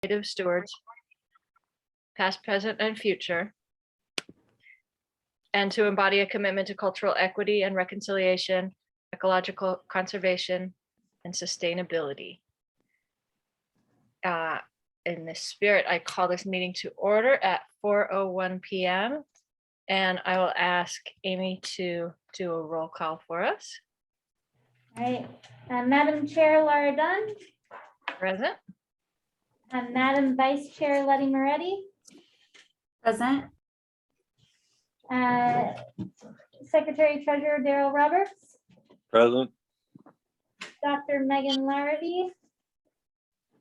native stewards, past, present, and future, and to embody a commitment to cultural equity and reconciliation, ecological conservation, and sustainability. In this spirit, I call this meeting to order at 4:01 p.m. And I will ask Amy to do a roll call for us. All right, Madam Chair Laura Dunn, Present. Madam Vice Chair Letty Moretti, Present. Secretary Treasurer Daryl Roberts, Present. Dr. Megan Larrabee,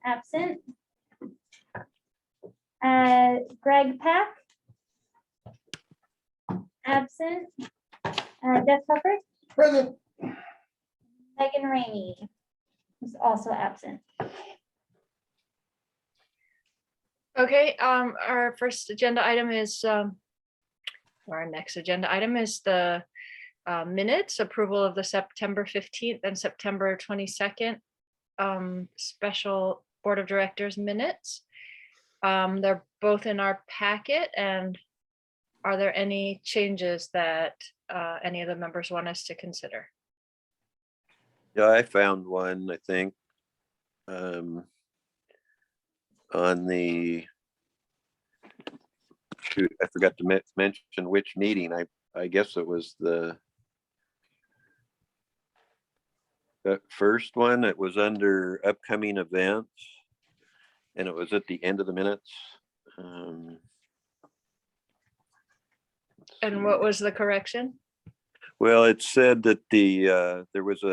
absent. Greg Pack, absent. Jeff Hubbard, Present. Megan Rainey, who's also absent. Okay, our first agenda item is, our next agenda item is the minutes, approval of the September 15th and September 22nd special Board of Directors minutes. They're both in our packet, and are there any changes that any of the members want us to consider? Yeah, I found one, I think. On the, shoot, I forgot to mention which meeting. I guess it was the first one. It was under upcoming events, and it was at the end of the minutes. And what was the correction? Well, it said that there was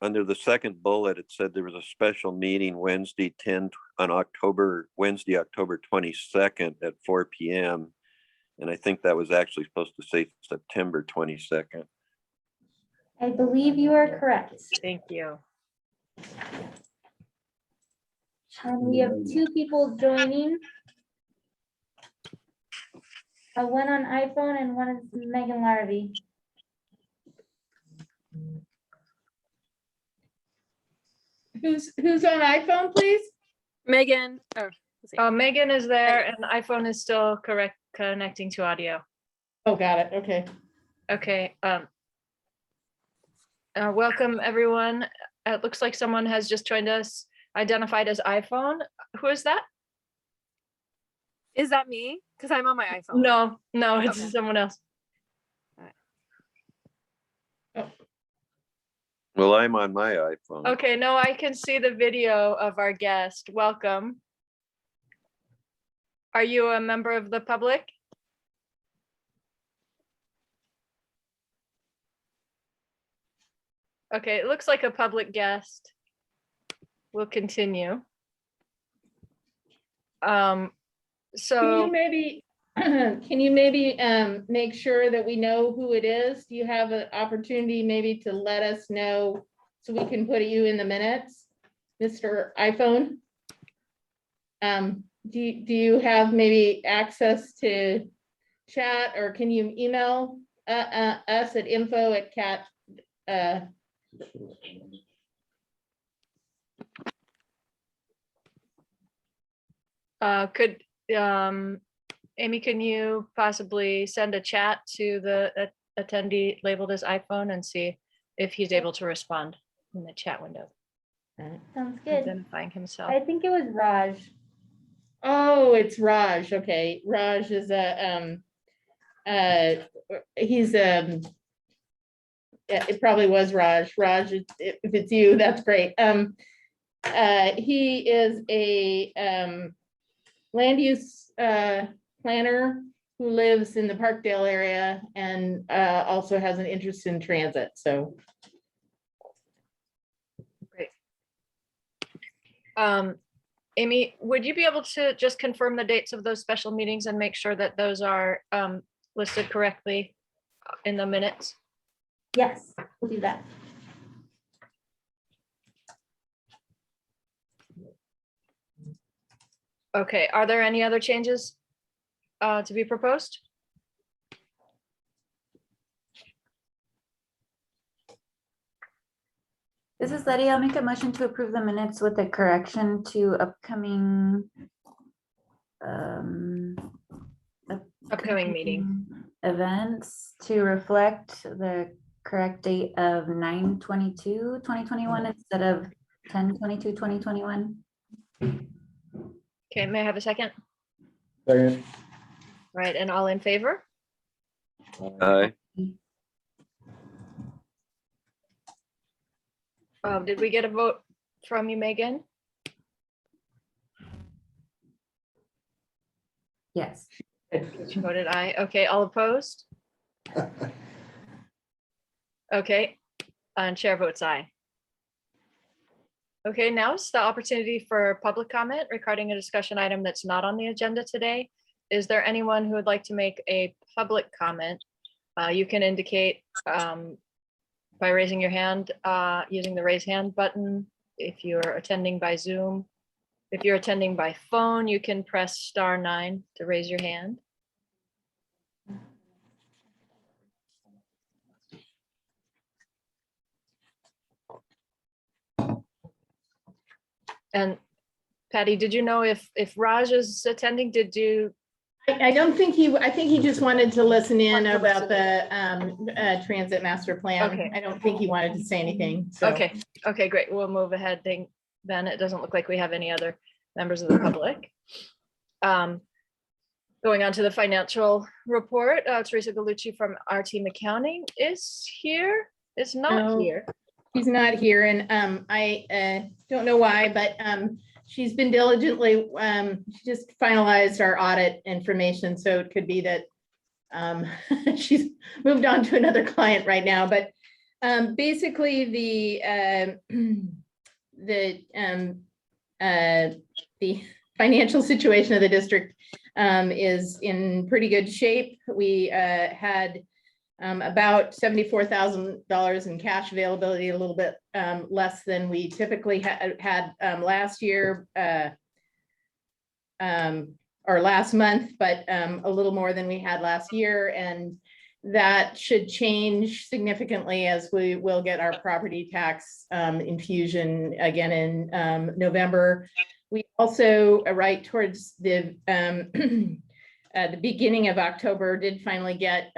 under the second bullet, it said there was a special meeting Wednesday, October 22nd at 4 p.m. And I think that was actually supposed to say September 22nd. I believe you are correct. Thank you. And we have two people joining. One on iPhone and one is Megan Larrabee. Who's on iPhone, please? Megan. Oh, let's see. Megan is there, and the iPhone is still connecting to audio. Oh, got it. Okay. Okay. Welcome, everyone. It looks like someone has just joined us, identified as iPhone. Who is that? Is that me? Because I'm on my iPhone. No, it's Okay. someone else. Well, I'm on my iPhone. Okay, no, I can see the video of our guest. Welcome. Are you a member of the public? Okay, it looks like a public guest. We'll continue. Can So you maybe make sure that we know who it is? Do you have an opportunity maybe to let us know so we can put you in the minutes, Mr. iPhone? Do you have maybe access to chat, or can you email us at info@cat? could Amy, can you possibly send a chat to the attendee labeled as iPhone and see if he's able to respond in the chat window, Sounds good. identifying himself? I think it was Raj. Oh, it's Raj. Okay, Raj is he's yeah, it probably was Raj. Raj, if it's you, that's great. He is a land use planner who lives in the Parkdale area and also has an interest in transit. So Great. Amy, would you be able to just confirm the dates of those special meetings and make sure that those are listed correctly in the minutes? Yes, we'll do that. Okay, are there any other changes to be proposed? This is Letty. I'll make a motion to approve the minutes with a correction to upcoming um, Upcoming meeting. events to reflect the correct date of 9/22/2021 instead of 10/22/2021. Okay, may I have a second? Second. Right, and all in favor? Aye. Did we get a vote from you, Megan? Yes. She voted aye. Okay, all opposed? Okay, and chair votes aye. Okay, now is the opportunity for public comment regarding a discussion item that's not on the agenda today. Is there anyone who would like to make a public comment? You can indicate by raising your hand, using the raise hand button. If you're attending by Zoom, if you're attending by phone, you can press *9 to raise your hand. And Patty, did you know if Raj is attending? Did you? I don't think I think he just wanted to listen in Want to about listen the transit master plan. Okay. I don't think he wanted to say anything, so. Okay, okay, great. We'll move ahead then. It doesn't look like we have any other members of the public. Going on to the financial report, Teresa Galucci from our team accounting is here, is not No. here. He's not here, and I don't know why, but she's been diligently, she just finalized our audit information, so it could be that she's moved on to another client right now, but basically the financial situation of the district is in pretty good shape. We had about $74,000 in cash availability, a little bit less than we typically had last year or last month, but a little more than we had last year. And that should change significantly as we will get our property tax infusion again in November. We also, right towards the beginning of October, did finally get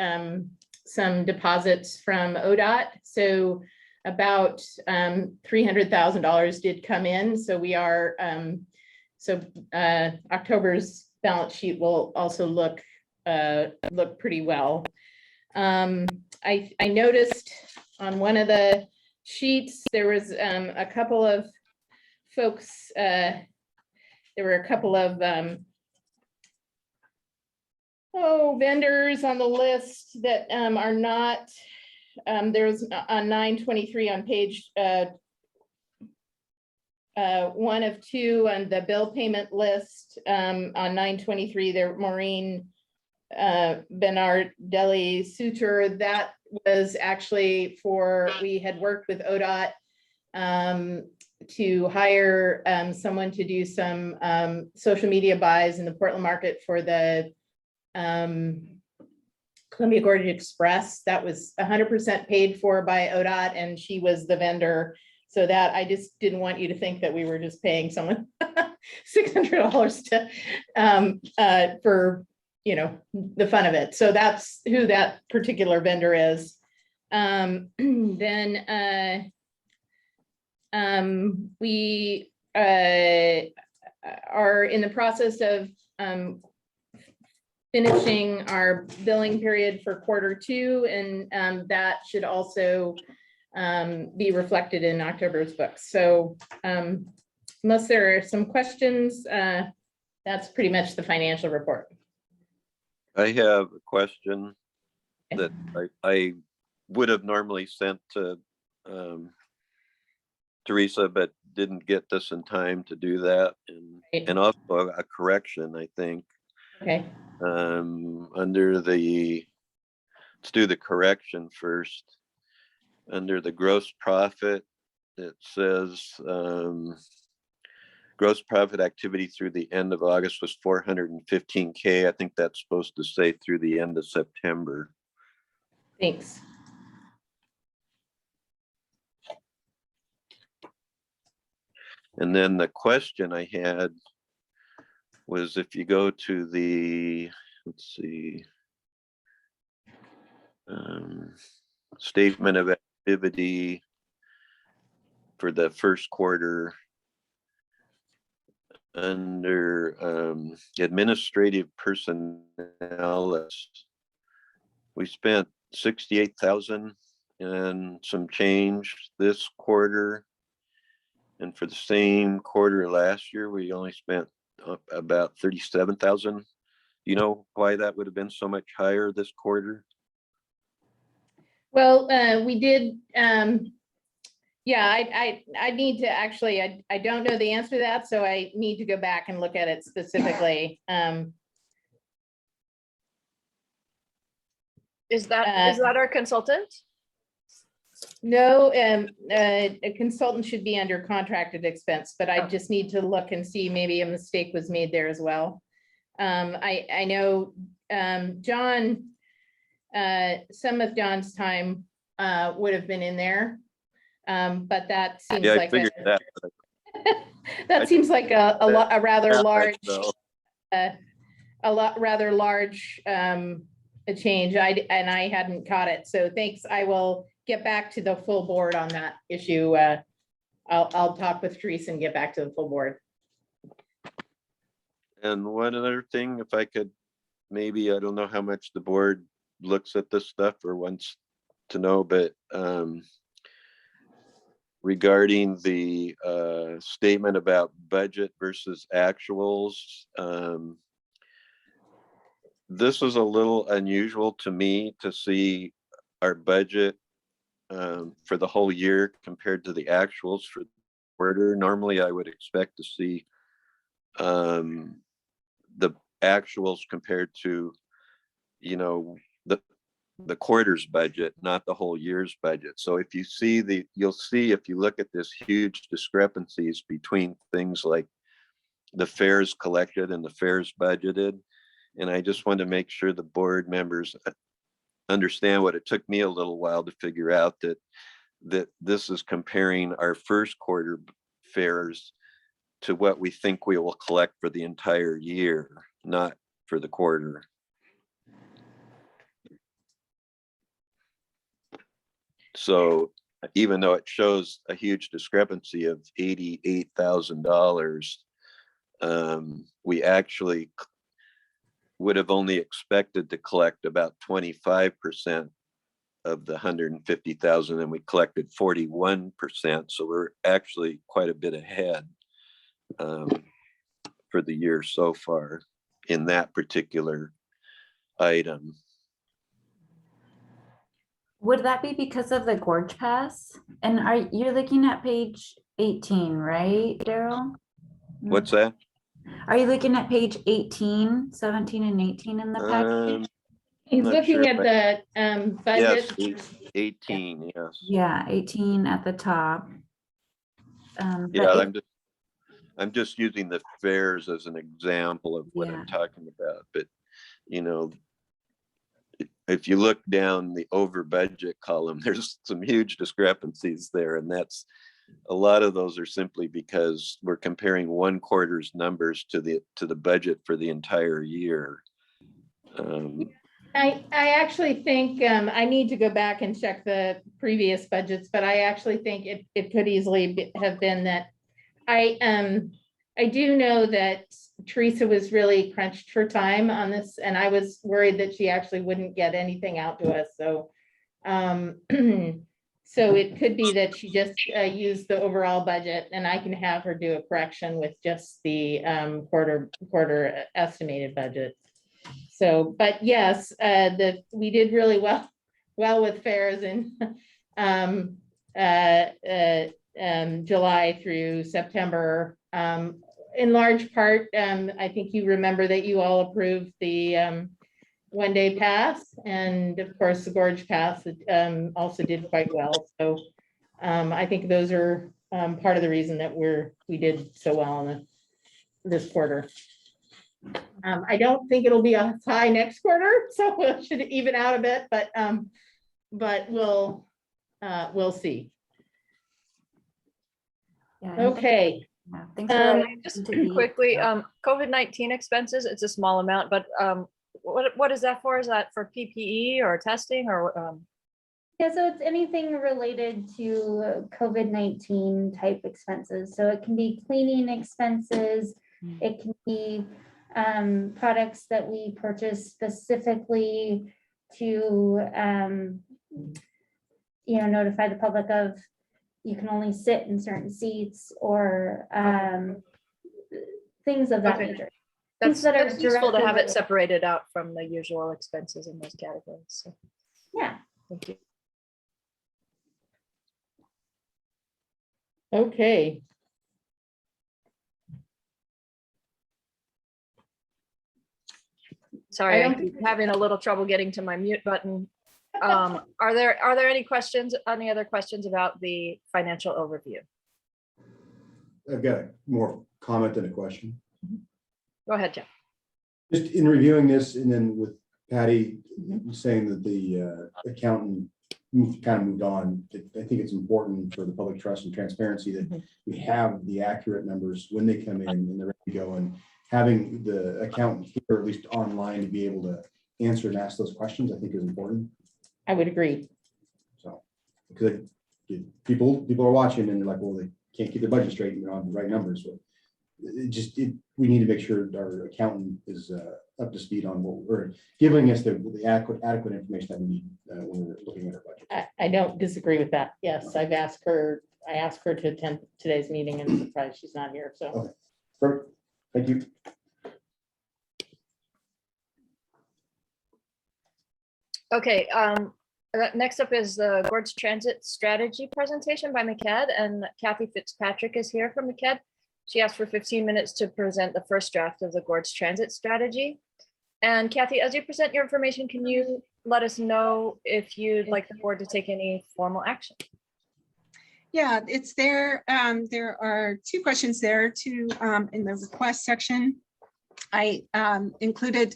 some deposits from ODOT. So about $300,000 did come in. So we are, October's balance sheet will also look pretty well. I noticed on one of the sheets, there was a couple of folks, there were a couple of vendors on the list that are not, there's on 923 on page 1 of 2 on the bill payment list on 923, there Maureen Bernardelli Suture, that was actually for, we had worked with ODOT to hire someone to do some social media buys in the Portland market for the Columbia Gorge Express. That was 100% paid for by ODOT, and she was the vendor. So that I just didn't want you to think that we were just paying someone $600 to for, you know, the fun of it. So that's who that particular vendor is. Then we are in the process of finishing our billing period for Q2, and that should also be reflected in October's books. So unless there are some questions, that's pretty much the financial report. I have a question that I would have normally sent to Teresa, but didn't get this in time to do that. And also a correction, I think. Okay. Under the, let's do the correction first. Under the gross profit, it says gross profit activity through the end of August was 415K. I think that's supposed to say through the end of September. Thanks. And then the question I had was if you go to the, let's see, statement of activity for the first quarter under administrative personnel, we spent 68,000 and some change this quarter. And for the same quarter last year, we only spent about 37,000. You know why that would have been so much higher this quarter? Well, we did, yeah, I need to actually, I don't know the answer to that, so I need to go back and look at it specifically. Is that our consultant? No, a consultant should be under contracted expense, but I Oh. just need to look and see, maybe a mistake was made there as well. I know, John, some of John's time, would have been in there. But that seems Yeah, I like, figured that. that seems like a rather Yeah, large, so, rather large, a change. And I hadn't caught it. So thanks. I will get back to the full board on that issue. I'll talk with Teresa and get back to the full board. And one other thing, if I could, maybe, I don't know how much the board looks at this stuff or wants to know, but regarding the statement about budget versus actuals, this is a little unusual to me to see our budget for the whole year compared to the actuals for the quarter. Normally, I would expect to see the actuals compared to, you know, the quarter's budget, not the whole year's budget. So if you see you'll see, if you look at this huge discrepancies between things like the fares collected and the fares budgeted. And I just want to make sure the board members understand what it took me a little while to figure out, that this is comparing our first quarter fares to what we think we will collect for the entire year, not for the quarter. So even though it shows a huge discrepancy of $88,000, we actually would have only expected to collect about 25% of the 150,000, and we collected 41%. So we're actually quite a bit ahead for the year so far in that particular item. Would that be because of the Gorge Pass? And you're looking at page 18, right, Daryl? What's that? Are you looking at page 18, 17 and 18 in the package? He's Not looking sure, at the Yes, budget. 18, yes. Yeah, 18 at the top. But Yeah, I'm just using the fares as an example of what Yeah. I'm talking about, but you know, if you look down the over budget column, there's some huge discrepancies there, and that's a lot of those are simply because we're comparing one quarter's numbers to the budget for the entire year. I actually think, I need to go back and check the previous budgets, but I actually think it could easily have been that I do know that Teresa was really crunched for time on this, and I was worried that she actually wouldn't get anything out to us. So, so it could be that she just used the overall budget, and I can have her do a correction with just the quarter estimated budget. So, but yes, we did really well with fares in July through September. In large part, I think you remember that you all approved the one-day pass, and of course the Gorge Pass also did quite well. So I think those are part of the reason that we did so well in this quarter. I don't think it'll be a high next quarter, so it should even out a bit, but we'll see. Yeah, and Okay. Yeah, thanks Um, for Just to be- quickly, COVID-19 expenses, it's a small amount, but what is that for? Is that for PPE or testing or? Yeah, so it's anything related to COVID-19 type expenses. So it can be cleaning expenses. It can be products that we purchase specifically to, notify the public of, you can only sit in certain seats or things of that Okay. nature. That's that are useful to directly have it related. separated out from the usual expenses in those categories. So, Yeah. thank you. Okay, Sorry, don't I'm think- having a little trouble getting to my mute button. Are there any questions, any other questions about the financial overview? I've got more comment than a question. Go ahead, Jeff. Just in reviewing this and then with Patty saying that the accountant kind of moved on, I think it's important for the public trust and transparency that we have the accurate numbers when they come in and they're ready to go, and having the accountant here, or at least online, to be able to answer and ask those questions, I think is important. I would agree. So, because people are watching and they're like, well, they can't keep their budget straight and they're on the right numbers. So we need to make sure our accountant is up to speed on what we're giving us the adequate information that we need when we're looking at our budget. I don't disagree with that. Yes, I asked her to attend today's meeting and surprised she's not here, so. Perfect. Thank you. Okay, next up is the Gord's Transit Strategy presentation by MCED, and Kathy Fitzpatrick is here from MCED. She asked for 15 minutes to present the first draft of the Gord's Transit Strategy. And Kathy, as you present your information, can you let us know if you'd like the board to take any formal action? Yeah, it's there. There are two questions there in the request section. I included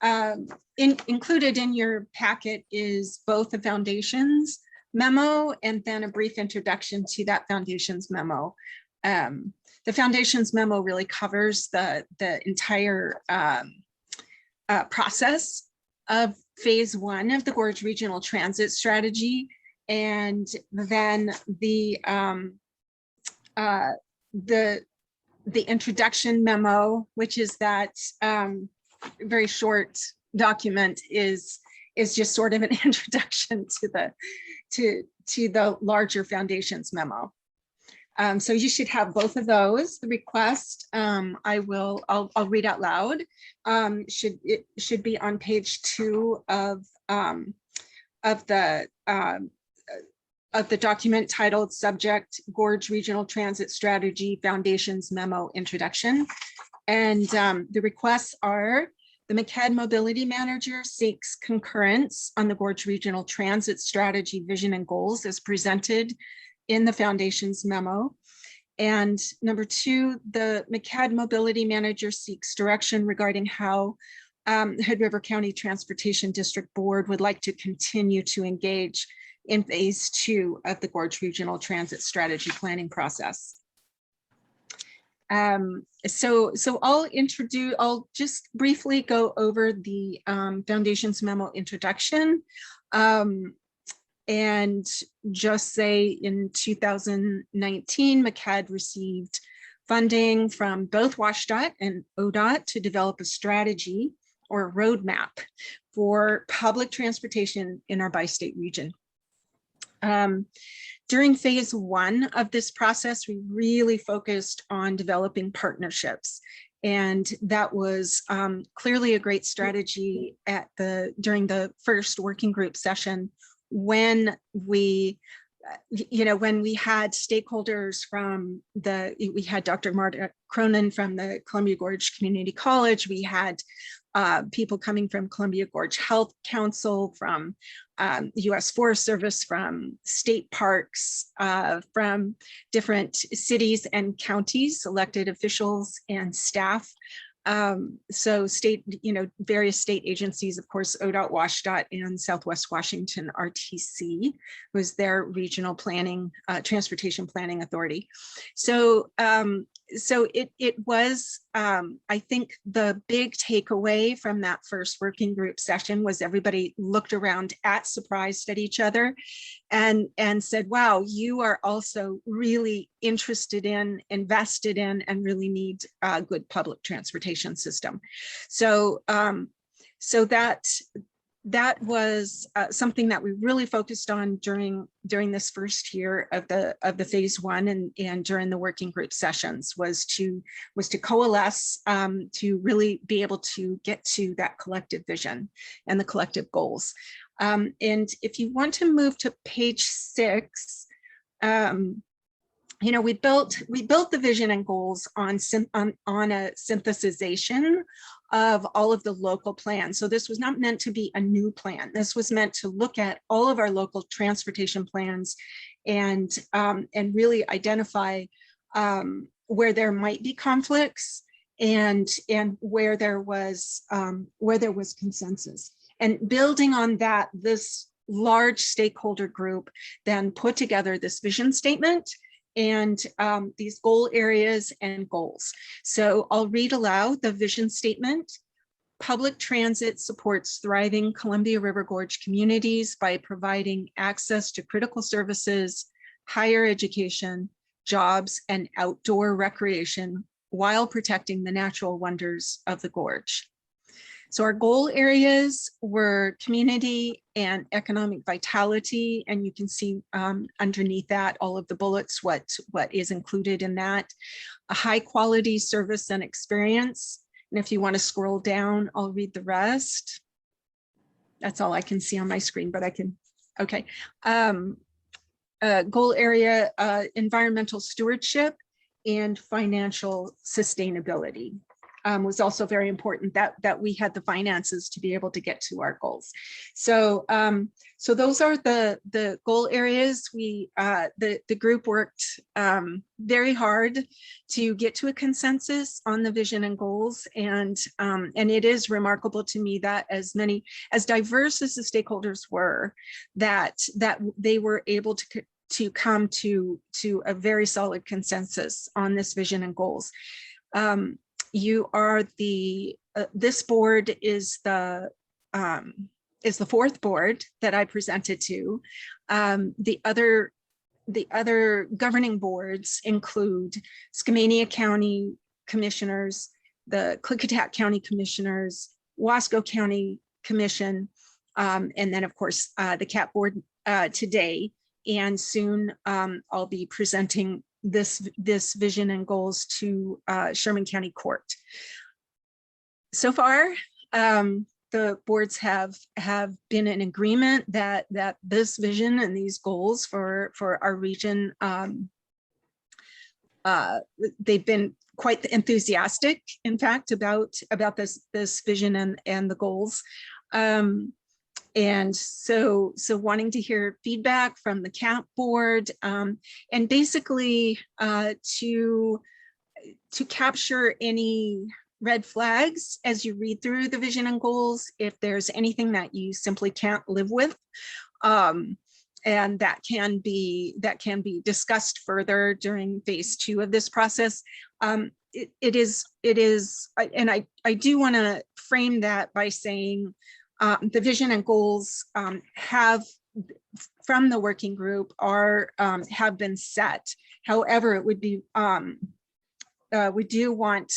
in your packet is both the foundation's memo and then a brief introduction to that foundation's memo. The foundation's memo really covers the entire process of phase 1 of the Gorge Regional Transit Strategy. And then the introduction memo, which is that very short document, is just sort of an introduction to the larger foundation's memo. So you should have both of those. The request, I'll read out loud. It should be on page 2 of the document titled Subject Gorge Regional Transit Strategy Foundation's Memo Introduction. And the requests are: the MCED Mobility Manager seeks concurrence on the Gorge Regional Transit Strategy Vision and Goals as presented in the foundation's memo. And number 2, the MCED Mobility Manager seeks direction regarding how Hood River County Transportation District Board would like to continue to engage in phase 2 of the Gorge Regional Transit Strategy planning process. So I'll just briefly go over the foundation's memo introduction. And just say in 2019, MCED received funding from both WashDOT and ODOT to develop a strategy or a roadmap for public transportation in our bi-state region. During phase 1 of this process, we really focused on developing partnerships. And that was clearly a great strategy during the first working group session, when we had stakeholders we had Dr. Marta Cronin from the Columbia Gorge Community College, we had people coming from Columbia Gorge Health Council, from the U.S. Forest Service, from state parks, from different cities and counties, elected officials and staff. So various state agencies, of course, ODOT, WashDOT, and Southwest Washington RTC was their regional planning, transportation planning authority. So so it was, I think the big takeaway from that first working group session was everybody looked around at surprised at each other and said, wow, you are also really interested in, invested in, and really need a good public transportation system. So so that was something that we really focused on during this first year of the phase one and during the working group sessions was to coalesce to really be able to get to that collective vision and the collective goals. And if you want to move to page 6, you know, we built the vision and goals on a synthesization of all of the local plans. So this was not meant to be a new plan. This was meant to look at all of our local transportation plans and really identify where there might be conflicts and where there was consensus. And building on that, this large stakeholder group then put together this vision statement and these goal areas and goals. So I'll read aloud the vision statement. Public transit supports thriving Columbia River Gorge communities by providing access to critical services, higher education, jobs, and outdoor recreation while protecting the natural wonders of the gorge. So our goal areas were community and economic vitality, and you can see underneath that all of the bullets what is included in that. A high quality service and experience. And if you want to scroll down, I'll read the rest. That's all I can see on my screen, but I can, okay. Goal area, environmental stewardship and financial sustainability. Was also very important that we had the finances to be able to get to our goals. So so those are the goal areas. We the group worked very hard to get to a consensus on the vision and goals, and it is remarkable to me that as diverse as the stakeholders were, that they were able to come to a very solid consensus on this vision and goals. You are this board is the fourth board that I presented to. The other governing boards include Skamania County Commissioners, the Klickitat County Commissioners, Wasco County Commission, and then of course the CAP board today. And soon I'll be presenting this vision and goals to Sherman County Court. So far, the boards have been in agreement that this vision and these goals for our region, they've been quite enthusiastic, in fact, about this vision and the goals. And so wanting to hear feedback from the CAP board, and basically to capture any red flags as you read through the vision and goals, if there's anything that you simply can't live with, and that can be discussed further during phase 2 of this process. It is, and I do want to frame that by saying, the vision and goals have from the working group have been set. However, it would be we do want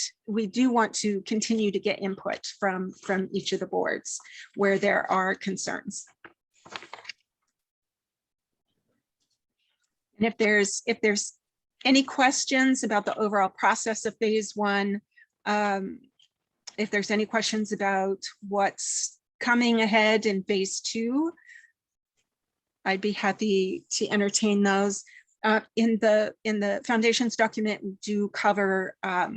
to continue to get input from each of the boards where there are concerns. And if there's any questions about the overall process of phase 1, if there's any questions about what's coming ahead in phase 2, I'd be happy to entertain those. In the foundations document, we do cover a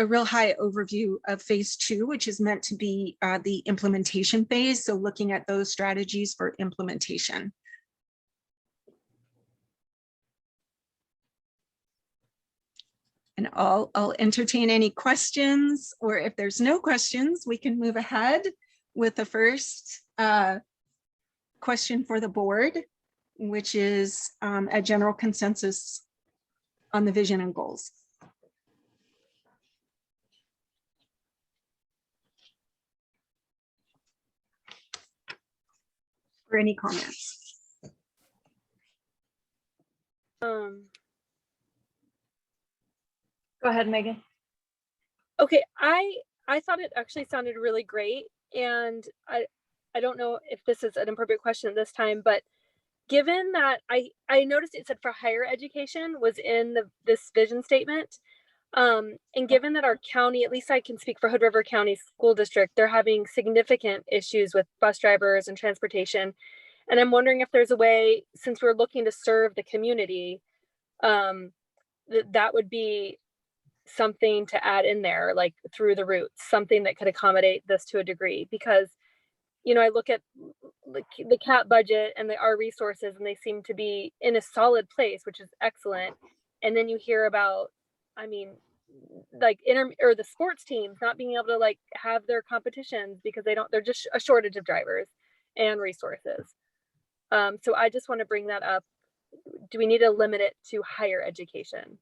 real high overview of phase 2, which is meant to be the implementation phase. So looking at those strategies for implementation. And I'll entertain any questions, or if there's no questions, we can move ahead with the first question for the board, which is a general consensus on the vision and goals. Or any comments? Go ahead, Megan. Okay, I thought it actually sounded really great, and I don't know if this is an appropriate question at this time, but given that I noticed it said for higher education was in this vision statement, and given that our county, at least I can speak for Hood River County School District, they're having significant issues with bus drivers and transportation, and I'm wondering if there's a way, since we're looking to serve the community, that would be something to add in there, like through the routes, something that could accommodate this to a degree. Because, you know, I look at the CAP budget and our resources, and they seem to be in a solid place, which is excellent. And then you hear about, I mean, like or the sports teams not being able to like have their competitions because they're just a shortage of drivers and resources. So I just want to bring that up. Do we need to limit it to higher education?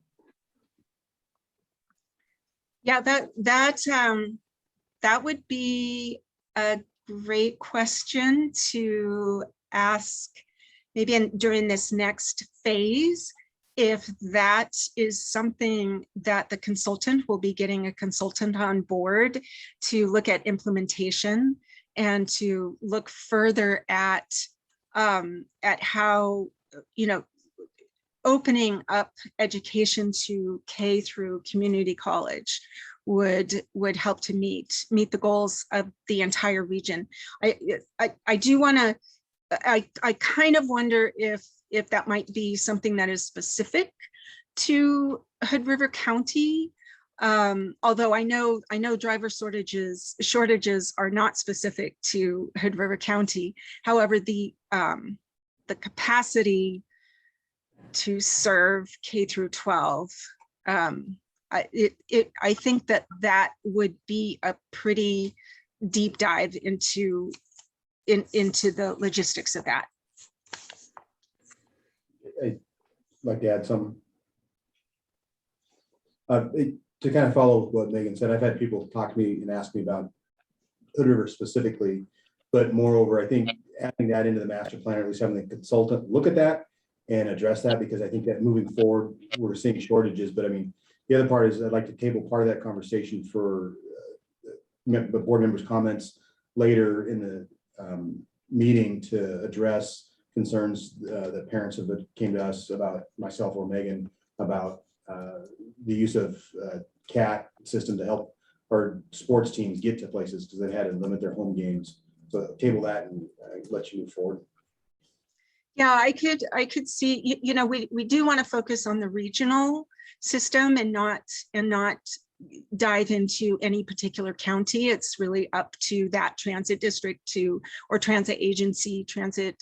Yeah, that would be a great question to ask maybe during this next phase, if that is something that the consultant will be getting a consultant on board to look at implementation and to look further at how, you know, opening up education to K through community college would help to meet the goals of the entire region. I do want to, I kind of wonder if that might be something that is specific to Hood River County. Although I know driver shortages are not specific to Hood River County. However, the capacity to serve K through 12, I think that would be a pretty deep dive into the logistics of that. I'd like to add some. To kind of follow what Megan said, I've had people talk to me and ask me about Hood River specifically, but moreover, I think adding that into the master plan, or at least having the consultant look at that and address that, because I think that moving forward, we're seeing shortages. But I mean, the other part is I'd like to table part of that conversation for the board members' comments later in the meeting to address concerns that parents have came to us about, myself or Megan, about the use of CAT system to help our sports teams get to places because they've had to limit their home games. So table that and let you move forward. Yeah, I could see, you know, we do want to focus on the regional system and not dive into any particular county. It's really up to that transit district or transit agency, transit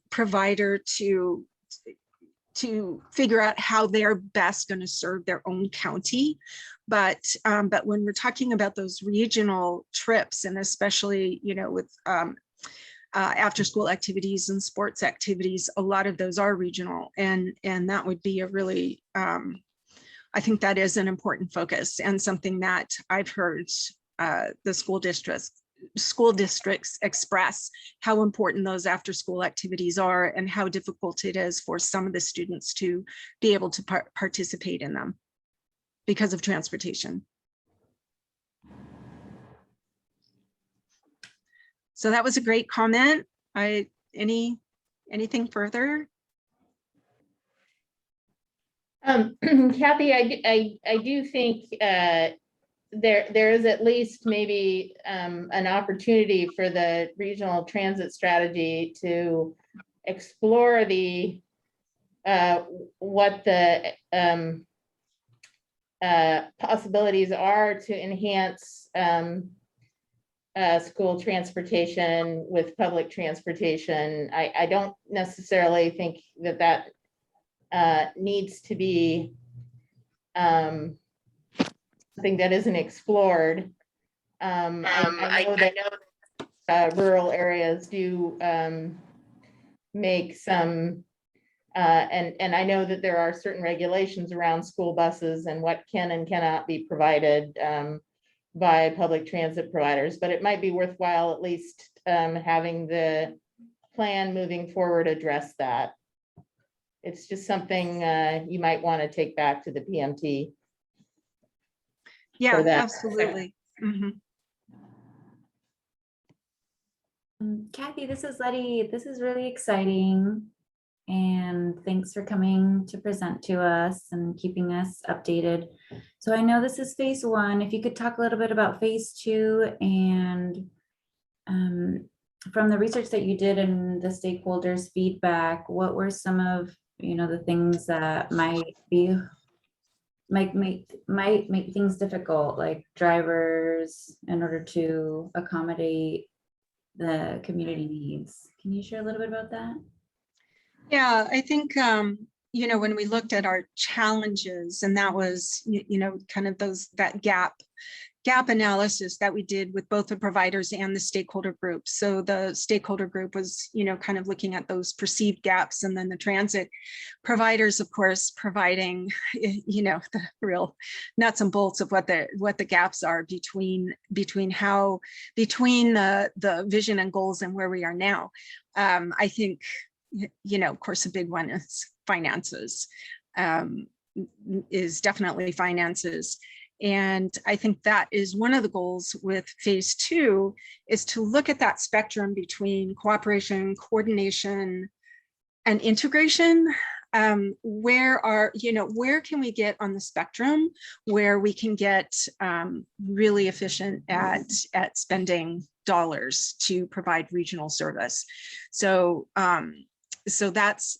provider to figure out how they're best going to serve their own county. But when we're talking about those regional trips, and especially, you know, with after school activities and sports activities, a lot of those are regional, and that would be a really, I think that is an important focus and something that I've heard the school districts express how important those after school activities are and how difficult it is for some of the students to be able to participate in them because of transportation. So that was a great comment. Anything further? Kathy, I do think there is at least maybe an opportunity for the regional transit strategy to explore what the possibilities are to enhance school transportation with public transportation. I don't necessarily think that needs to be something that isn't explored. I know that rural areas do make some And I know that there are certain regulations around school buses and what can and cannot be provided by public transit providers, but it might be worthwhile at least having the plan moving forward address that. It's just something you might want to take back to the PMT. Yeah, that. absolutely. Mhm. Kathy, this is Letty. This is really exciting. And thanks for coming to present to us and keeping us updated. So I know this is phase one. If you could talk a little bit about phase two and from the research that you did and the stakeholders' feedback, what were some of, the things that might make things difficult, like drivers, in order to accommodate the community needs? Can you share a little bit about that? Yeah, I think, when we looked at our challenges, and that was, kind of that gap analysis that we did with both the providers and the stakeholder group. So the stakeholder group was, kind of looking at those perceived gaps, and then the transit providers, of course, providing, the real nuts and bolts of what the gaps are between the vision and goals and where we are now. I think, of course, a big one is finances, is definitely finances. And I think that is one of the goals with phase two, is to look at that spectrum between cooperation, coordination, and integration. Where can we get on the spectrum where we can get really efficient at spending dollars to provide regional service? So that's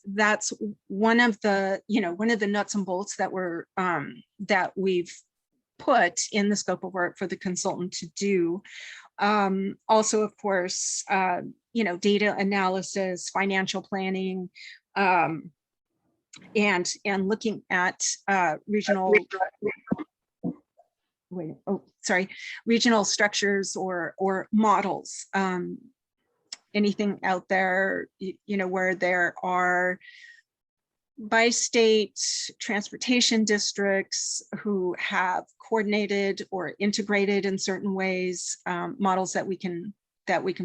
one of the nuts and bolts that we've put in the scope of work for the consultant to do. Also, of course, data analysis, financial planning, and looking at regional structures or models. Anything out there, where there are bi-state transportation districts who have coordinated or integrated in certain ways, models that we can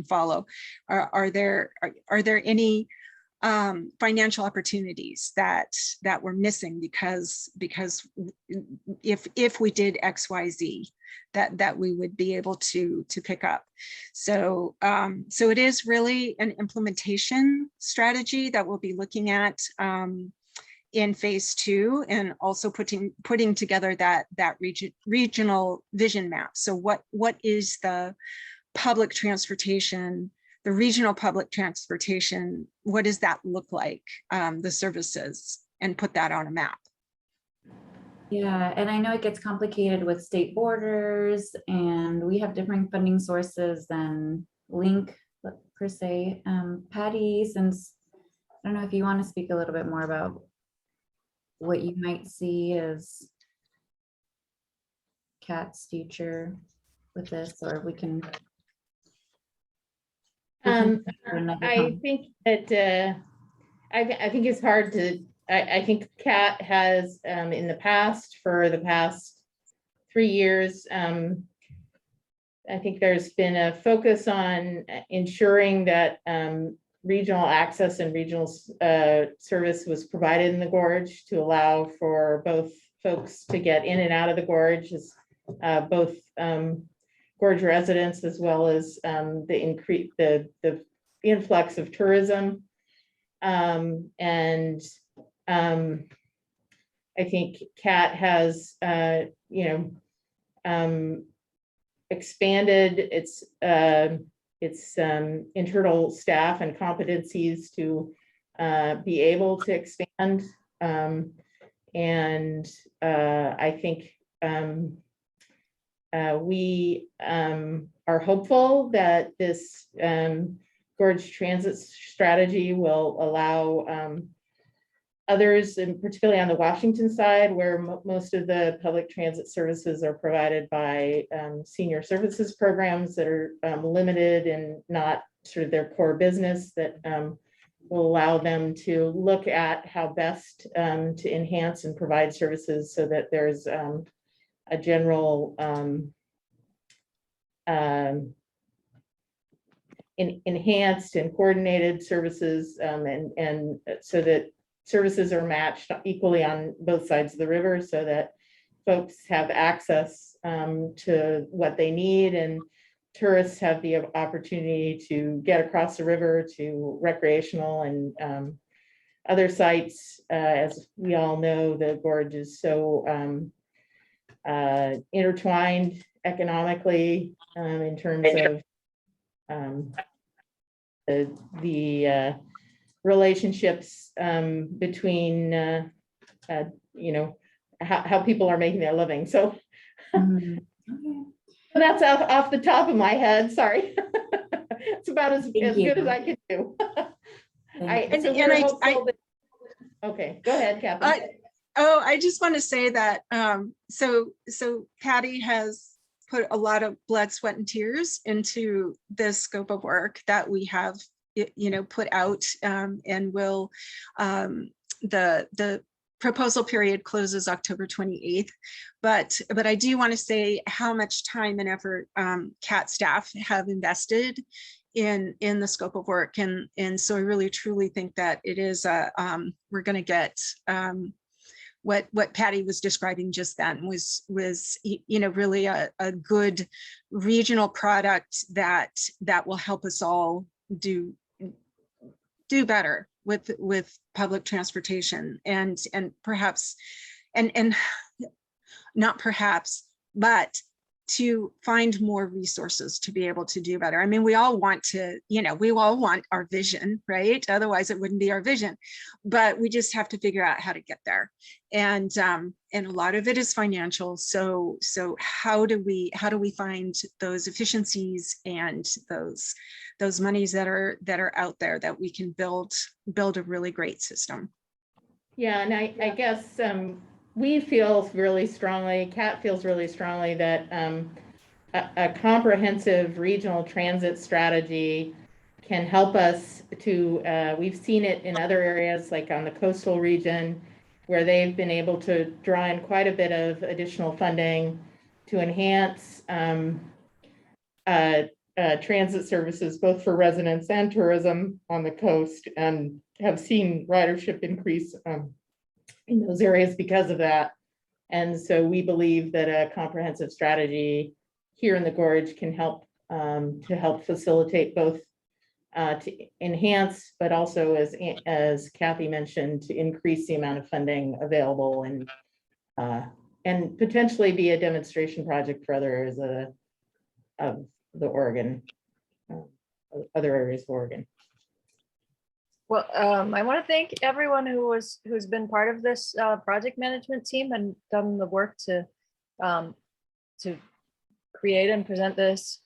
follow. Are there any financial opportunities that we're missing because if we did XYZ, that we would be able to pick up? So it is really an implementation strategy that we'll be looking at in phase two, and also putting together that regional vision map. So what is the public transportation, the regional public transportation, what does that look like, the services, and put that on a map? Yeah, and I know it gets complicated with state borders, and we have different funding sources than Link per se. Patty, since I don't know if you want to speak a little bit more about what you might see as CAT's future with this, or we can. I think that I think it's hard to. I think CAT has in the past, for the past 3 years, I think there's been a focus on ensuring that regional access and regional service was provided in the gorge to allow for both folks to get in and out of the gorge, as both gorge residents, as well as the influx of tourism. And I think CAT has expanded its internal staff and competencies to be able to expand. And I think we are hopeful that this gorge transit strategy will allow others, and particularly on the Washington side, where most of the public transit services are provided by senior services programs that are limited and not sort of their core business, that will allow them to look at how best to enhance and provide services so that there's a general enhanced and coordinated services, and so that services are matched equally on both sides of the river, so that folks have access to what they need, and tourists have the opportunity to get across the river to recreational and other sites. As we all know, the gorge is so intertwined economically in terms of the relationships between you know, how people are making their living. So Mhm. Okay. that's off the top of my head. Sorry. It's about as Thank good you. as I can do. Thank you. So And we're I- hopeful that- Okay, go ahead, Kathy. I just want to say that, so Patty has put a lot of blood, sweat and tears into this scope of work that we have, put out, and will, the proposal period closes October 28th. But I do want to say how much time and effort CAT staff have invested in the scope of work. And so I really truly think that it is we're going to get what Patty was describing just then was really a good regional product that will help us all do better with public transportation, and perhaps and not perhaps, but to find more resources to be able to do better. I mean, we all want to, we all want our vision, right? Otherwise it wouldn't be our vision, but we just have to figure out how to get there. And a lot of it is financial. So how do we find those efficiencies and those monies that are out there that we can build a really great system? Yeah, and I guess we feel really strongly, CAT feels really strongly that a comprehensive regional transit strategy can help us to, we've seen it in other areas, like on the coastal region, where they've been able to draw in quite a bit of additional funding to enhance transit services, both for residents and tourism on the coast, and have seen ridership increase in those areas because of that. And so we believe that a comprehensive strategy here in the gorge can help to help facilitate both to enhance, but also as Kathy mentioned, to increase the amount of funding available, and potentially be a demonstration project for other areas of the Oregon, other areas of Oregon. Well, I want to thank everyone who's been part of this project management team and done the work to create and present this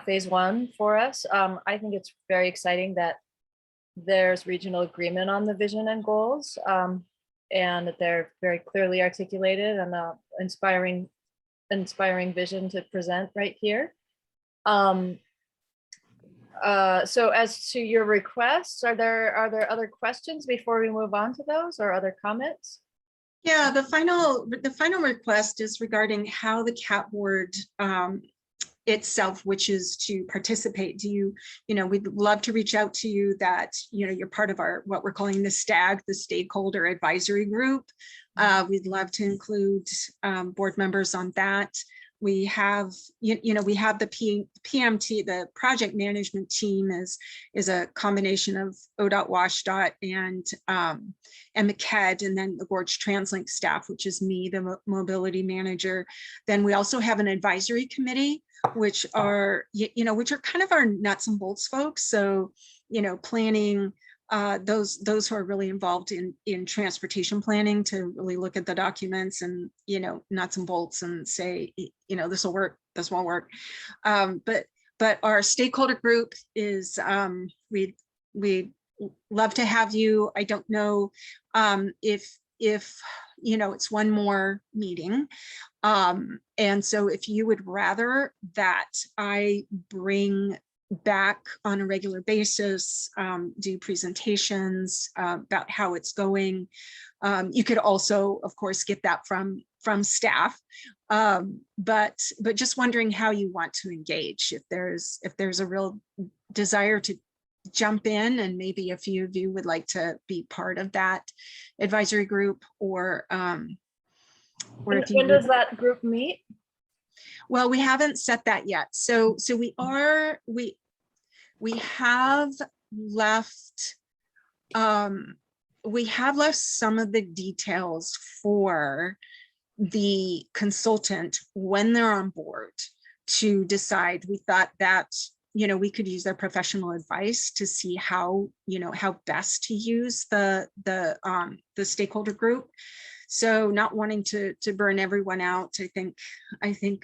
phase one for us. I think it's very exciting that there's regional agreement on the vision and goals, and that they're very clearly articulated, and inspiring vision to present right here. So as to your requests, are there other questions before we move on to those, or other comments? Yeah, the final request is regarding how the CAT board itself wishes to participate. We'd love to reach out to you that, you're part of what we're calling the STAG, the Stakeholder Advisory Group. We'd love to include board members on that. We have, we have the PMT, the project management team is a combination of ODOT, WashDOT, and MCED, and then the Gorge TransLink staff, which is me, the mobility manager. Then we also have an advisory committee, which are, which are kind of our nuts and bolts folks. So, planning, those who are really involved in transportation planning to really look at the documents and, nuts and bolts and say, this will work, this won't work. But our stakeholder group is, we'd love to have you. I don't know if it's one more meeting. And so if you would rather that I bring back on a regular basis, do presentations about how it's going. You could also, of course, get that from staff, but just wondering how you want to engage. If there's a real desire to jump in, and maybe a few of you would like to be part of that advisory group, or if you When does that group meet? well, we haven't set that yet. So we have left some of the details for the consultant when they're on board to decide. We thought that, we could use their professional advice to see how best to use the stakeholder group. So not wanting to burn everyone out, I think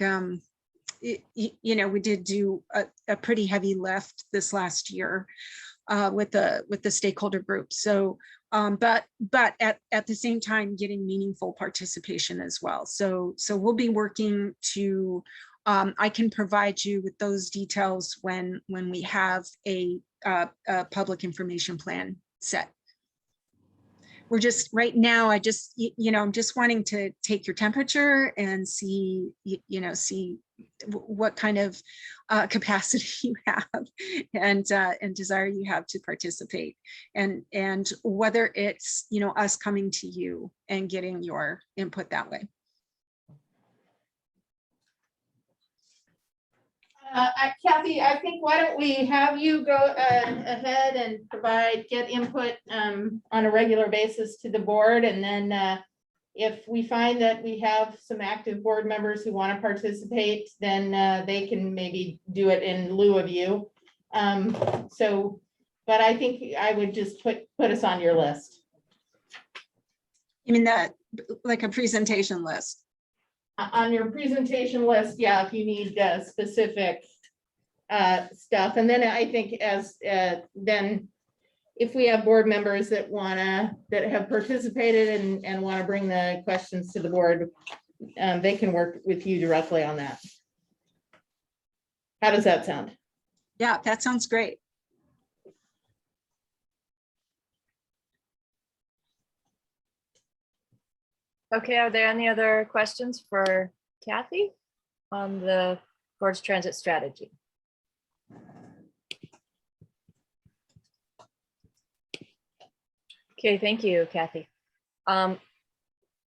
we did do a pretty heavy lift this last year with the stakeholder group. So, but at the same time, getting meaningful participation as well. So we'll be working to. I can provide you with those details when we have a public information plan set. We're just right now, I'm just wanting to take your temperature and see, see what kind of capacity you have and desire you have to participate, and whether it's, us coming to you and getting your input that way. Kathy, I think why don't we have you go ahead and get input on a regular basis to the board, and then if we find that we have some active board members who want to participate, then they can maybe do it in lieu of you. But I think I would just put us on your list. You mean that like a presentation list? On your presentation list, yeah, if you need specific stuff. And then I think then if we have board members that have participated and want to bring the questions to the board, they can work with you directly on that. How does that sound? Yeah, that sounds great. Okay, are there any other questions for Kathy on the Board's transit strategy? Okay, thank you, Kathy.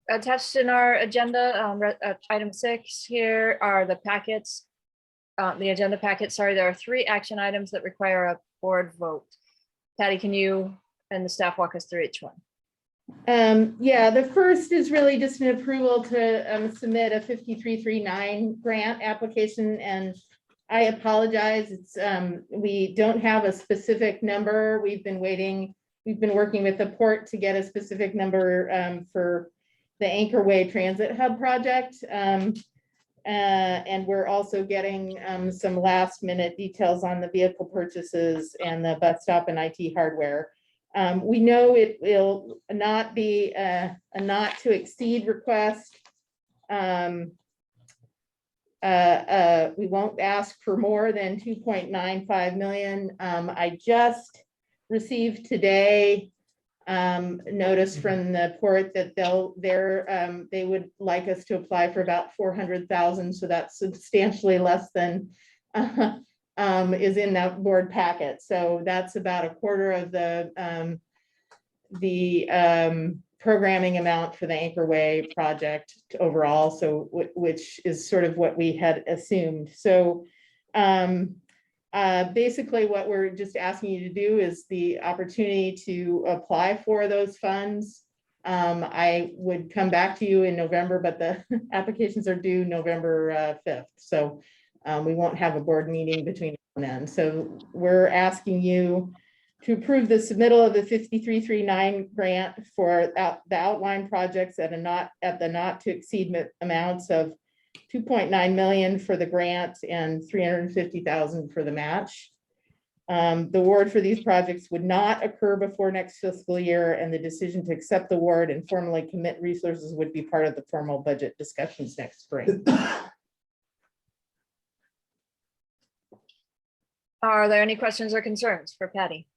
Attached in our agenda, item 6 here are the packets. The agenda packet, sorry, there are 3 action items that require a board vote. Patty, can you and the staff walk us through each one? Yeah, the first is really just an approval to submit a 5339 grant application, and I apologize. It's we don't have a specific number. We've been working with the port to get a specific number for the Anchorway Transit Hub project. And we're also getting some last minute details on the vehicle purchases and the bus stop and IT hardware. We know it will not be a not to exceed request. We won't ask for more than 2.95 million. I just received today notice from the port that they would like us to apply for about 400,000. So that's substantially less than is in that board packet. So that's about a quarter of the programming amount for the Anchorway project overall. So which is sort of what we had assumed. So basically what we're just asking you to do is the opportunity to apply for those funds. I would come back to you in November, but the applications are due November 5th. So we won't have a board meeting between now and then. So we're asking you to approve the submittal of the 5339 grant for the outline projects at the not to exceed amounts of 2.9 million for the grant and 350,000 for the match. The award for these projects would not occur before next fiscal year, and the decision to accept the award and formally commit resources would be part of the formal budget discussions next spring. Are there any questions or concerns for Patty?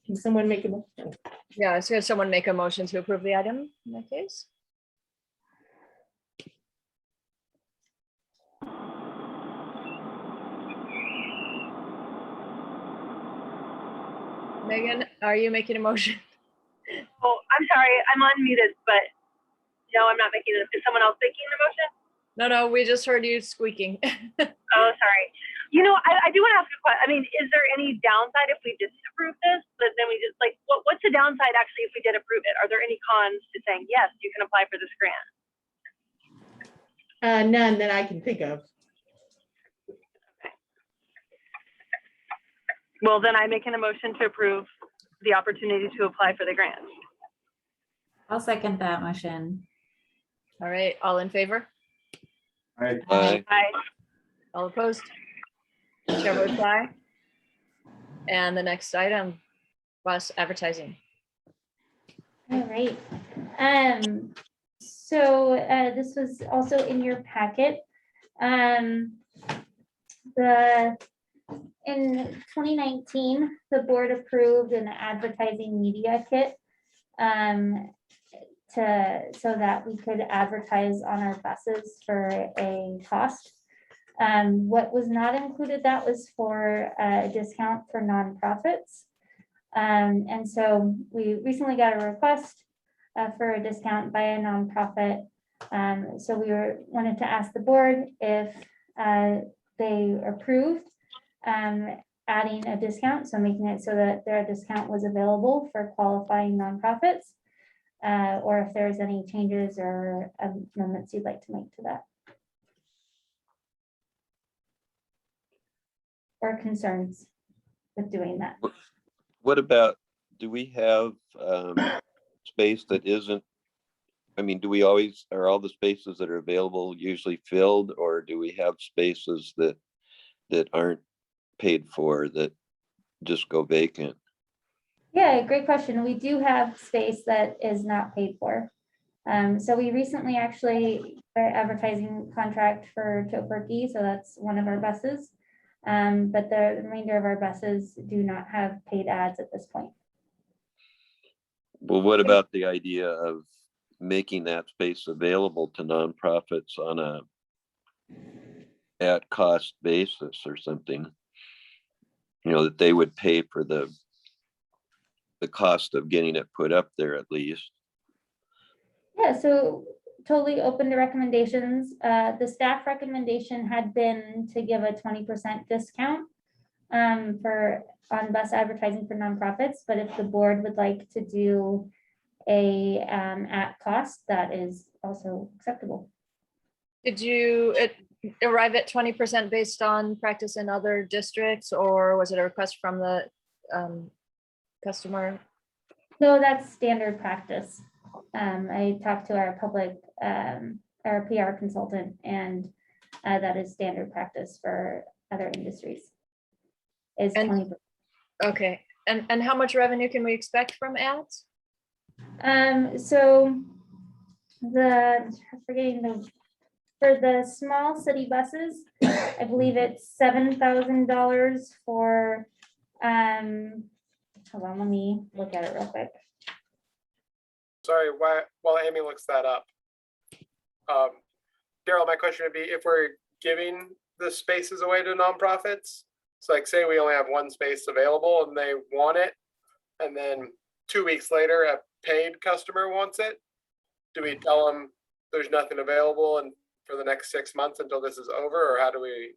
Can someone make a motion? Yeah, so someone make a motion to approve the item in that case? Megan, are you making a motion? Oh, I'm sorry, I'm unmuted, but no, I'm not making it. Is someone else making the motion? No, we just heard you squeaking. Oh, sorry. You know, I do want to ask a question. I mean, is there any downside if we disapprove this? But then we just like, what's the downside actually if we did approve it? Are there any cons to saying, yes, you can apply for this grant? None that I can think of. Well, then I make an motion to approve the opportunity to apply for the grant. I'll second that motion. All right, all in favor? Aye. Aye. Aye. All opposed? Chair votes aye. And the next item, bus advertising. All right. So this was also in your packet. In 2019, the board approved an advertising media kit so that we could advertise on our buses for a cost. What was not included, that was for a discount for nonprofits. And so we recently got a request for a discount by a nonprofit. So we wanted to ask the board if they approved adding a discount, so making it so that their discount was available for qualifying nonprofits, or if there's any changes or amendments you'd like to make to that. Or concerns with doing that. What about, do we have space that isn't, I mean, do we always, are all the spaces that are available usually filled, or do we have spaces that aren't paid for that just go vacant? Yeah, great question. We do have space that is not paid for. So we recently actually our advertising contract for Toperky, so that's one of our buses. But the remainder of our buses do not have paid ads at this point. Well, what about the idea of making that space available to nonprofits on a at cost basis or something? You know, that they would pay for the cost of getting it put up there at least. Yeah, so totally open to recommendations. The staff recommendation had been to give a 20% discount on bus advertising for nonprofits, but if the board would like to do a at cost, that is also acceptable. Did you arrive at 20% based on practice in other districts, or was it a request from the customer? No, that's standard practice. I talked to our our PR consultant, and that is standard practice for other industries. Is And- 20%. Okay, and how much revenue can we expect from ads? So for the small city buses, I believe it's $7,000 for, hold on, let me look at it real quick. Sorry, while Amy looks that up. Daryl, my question would be, if we're giving the spaces away to nonprofits, so like say we only have one space available and they want it, and then 2 weeks later a paid customer wants it, do we tell them there's nothing available and for the next 6 months until this is over, or how do we?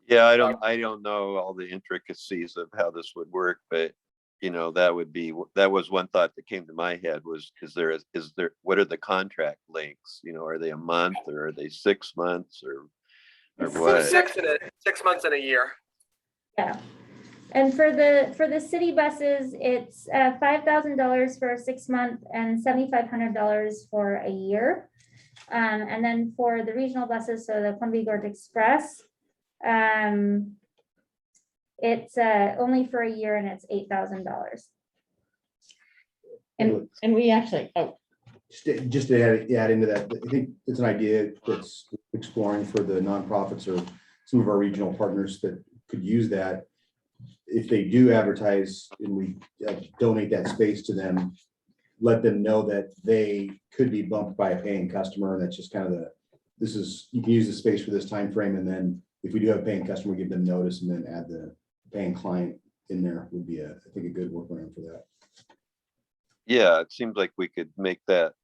Yeah, I don't know all the intricacies of how this would work, but you know, that was one thought that came to my head was, what are the contract lengths? You know, are they a month or are they 6 months or what? 6 months and a year. Yeah. And for the city buses, it's $5,000 for a 6 month and $7,500 for a year. And then for the regional buses, so the Columbia Gorge Express, it's only for a year and it's $8,000. And we actually, Just to add into that, I think it's an idea that's exploring for the nonprofits or some of our regional partners that could use that. If they do advertise and we donate that space to them, let them know that they could be bumped by a paying customer. And that's just kind of you can use the space for this time frame, and then if we do have a paying customer, give them notice and then add the paying client in there would be I think a good workaround for that. Yeah, it seems like we could make that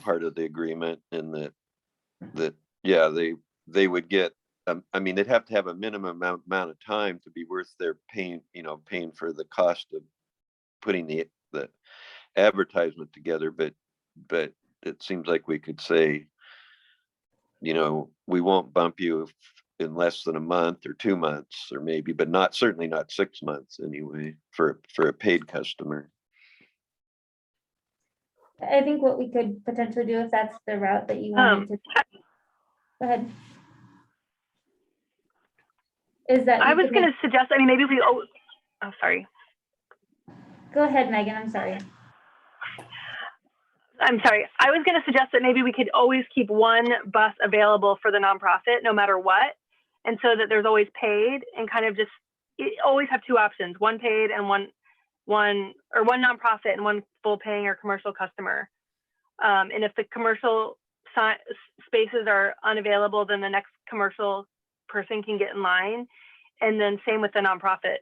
part of the agreement, and that, yeah, they would get, I mean, they'd have to have a minimum amount of time to be worth their paying for the cost of putting the advertisement together, but it seems like we could say, we won't bump you in less than a month or 2 months, or maybe, but certainly not 6 months anyway, for a paid customer. I think what we could potentially do, if that's the route that you wanted to. Go ahead. Is that? I you was could going make- to suggest, I mean, maybe we, oh, sorry. Go ahead, Megan, I'm sorry. I'm sorry. I was going to suggest that maybe we could always keep one bus available for the nonprofit, no matter what. And so that there's always paid, and kind of just always have two options, one paid and one nonprofit and one full paying or commercial customer. And if the commercial spaces are unavailable, then the next commercial person can get in line. And then same with the nonprofit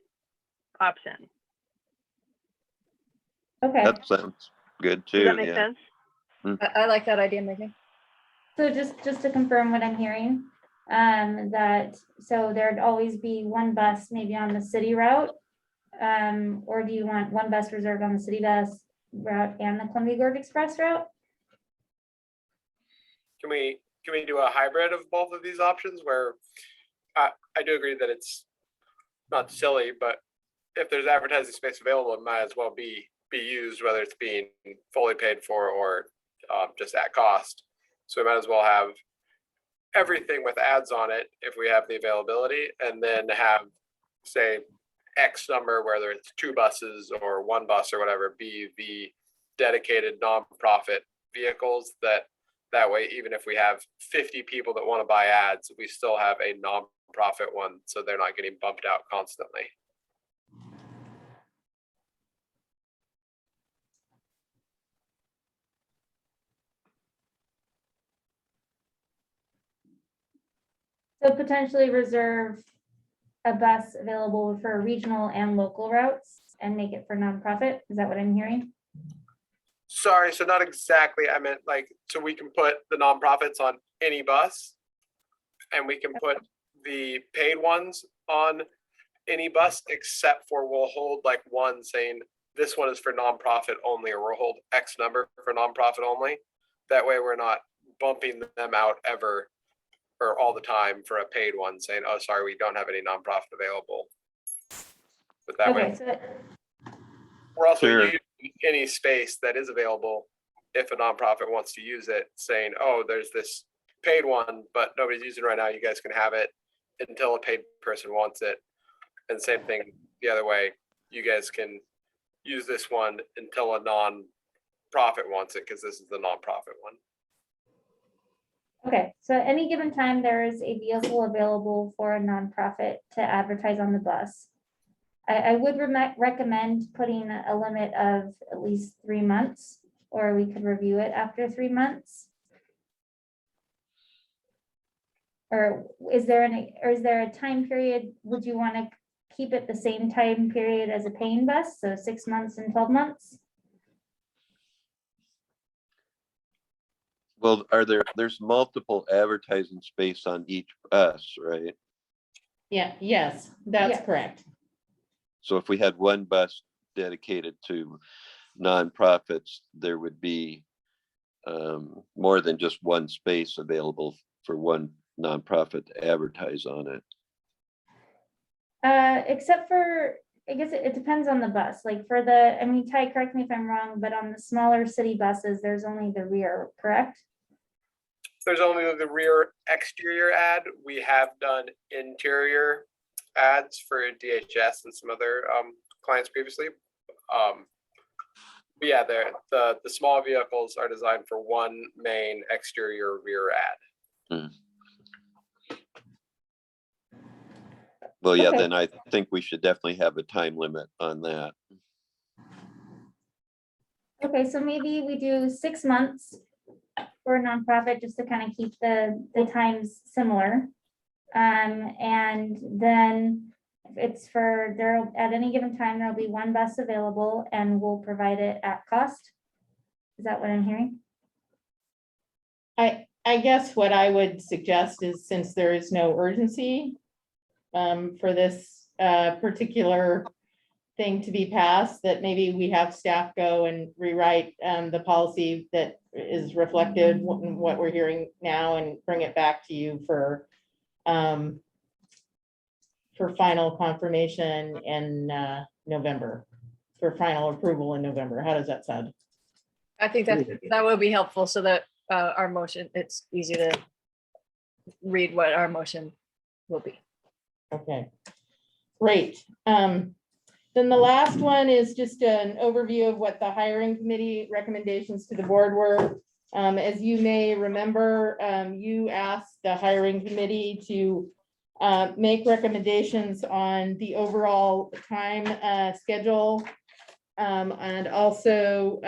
option. Okay, That sounds good too. Does that make Yeah. sense? I like that idea, Megan. so just to confirm what I'm hearing, so there'd always be one bus maybe on the city route. Or do you want one bus reserved on the city bus route and the Columbia Gorge Express route? Can we do a hybrid of both of these options where I do agree that it's not silly, but if there's advertising space available, it might as well be used, whether it's being fully paid for or just at cost. So we might as well have everything with ads on it if we have the availability, and then have, say, X number, whether it's 2 buses or 1 bus or whatever, be the dedicated nonprofit vehicles. That way, even if we have 50 people that want to buy ads, we still have a nonprofit one, so they're not getting bumped out constantly. So potentially reserve a bus available for regional and local routes and make it for nonprofit. Is that what I'm hearing? Sorry, so not exactly. I meant so we can put the nonprofits on any bus, and we can put the paid ones on any bus, except for we'll hold one saying this one is for nonprofit only, or we'll hold X number for nonprofit only. That way we're not bumping them out ever or all the time for a paid one saying, oh, sorry, we don't have any nonprofit available. But that way, Okay, so we're also Sure. using any space that is available if a nonprofit wants to use it, saying, oh, there's this paid one, but nobody's using it right now. You guys can have it until a paid person wants it. And same thing the other way. You guys can use this one until a non-profit wants it, because this is the nonprofit one. okay, so at any given time, there is a vehicle available for a nonprofit to advertise on the bus. I would recommend putting a limit of at least 3 months, or we could review it after 3 months. Or is there a time period? Would you want to keep it the same time period as a paying bus? So 6 months and 12 months? Well, there's multiple advertising space on each bus, right? Yeah, yes, that's Yeah. correct. So if we had one bus dedicated to nonprofits, there would be more than just one space available for one nonprofit to advertise on it. Except for, I guess it depends on the bus. Like for Ty, correct me if I'm wrong, but on the smaller city buses, there's only the rear, correct? There's only the rear exterior ad. We have done interior ads for DHS and some other clients previously. But yeah, the small vehicles are designed for one main exterior rear ad. Well, yeah, Okay. then I think we should definitely have a time limit on that. Okay, so maybe we do 6 months for a nonprofit, just to kind of keep the times similar. And then if it's for, there, at any given time, there'll be one bus available and we'll provide it at cost. Is that what I'm hearing? I guess what I would suggest is, since there is no urgency for this particular thing to be passed, that maybe we have staff go and rewrite the policy that is reflected in what we're hearing now, and bring it back to you for final confirmation in November, for final approval in November. How does that sound? I think that will be helpful, so that our motion, it's easy to read what our motion will be. Okay, great. Then the last one is just an overview of what the hiring committee recommendations to the board were. As you may remember, you asked the hiring committee to make recommendations on the overall time schedule, and also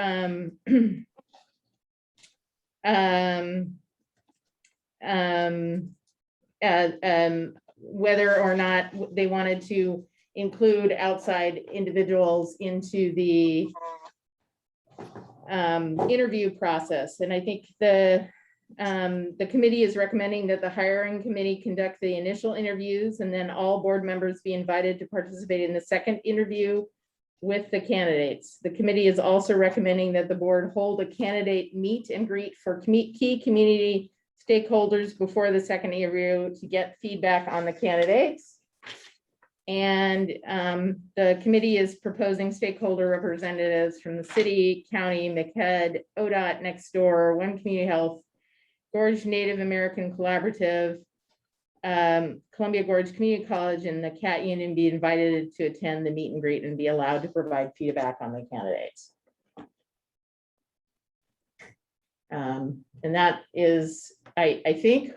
whether or not they wanted to include outside individuals into the interview process. And I think the committee is recommending that the hiring committee conduct the initial interviews, and then all board members be invited to participate in the second interview with the candidates. The committee is also recommending that the board hold a candidate meet and greet for key community stakeholders before the second interview to get feedback on the candidates. And the committee is proposing stakeholder representatives from the city, county, MCHED, ODOT, Nextdoor, One Community Health, Gorge Native American Collaborative, Columbia Gorge Community College, and the CAT Union be invited to attend the meet and greet and be allowed to provide feedback on the candidates. And that is, I think,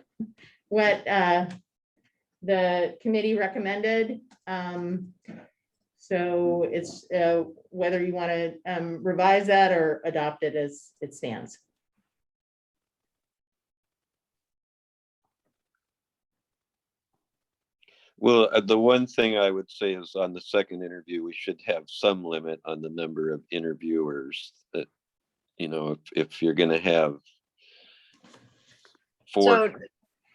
what the committee recommended. So it's whether you want to revise that or adopt it as it stands. Well, the one thing I would say is, on the second interview, we should have some limit on the number of interviewers that, you know, if you're gonna have four.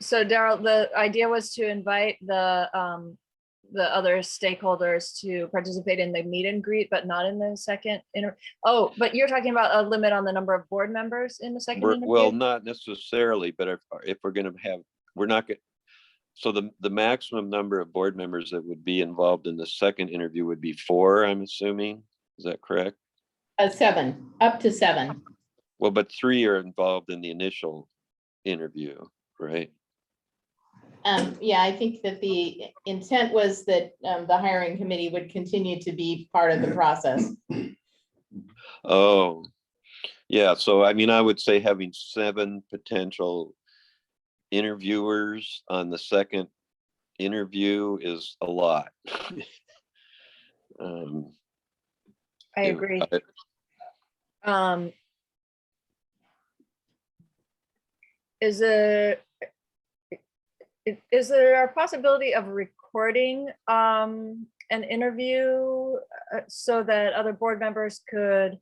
So Daryl, the idea was to invite the other stakeholders to participate in the meet and greet, but not in the second Oh, but you're talking about a limit on the number of board members in the second interview? Well, not necessarily, but if we're gonna have, we're not gonna, so the maximum number of board members that would be involved in the second interview would be 4, I'm assuming. Is that correct? 7, up to 7. Well, but 3 are involved in the initial interview, right? Yeah, I think that the intent was that the hiring committee would continue to be part of the process. Oh, yeah. So, I mean, I would say having 7 potential interviewers on the second interview is a lot. I agree. Is there a possibility of recording an interview so that other board members could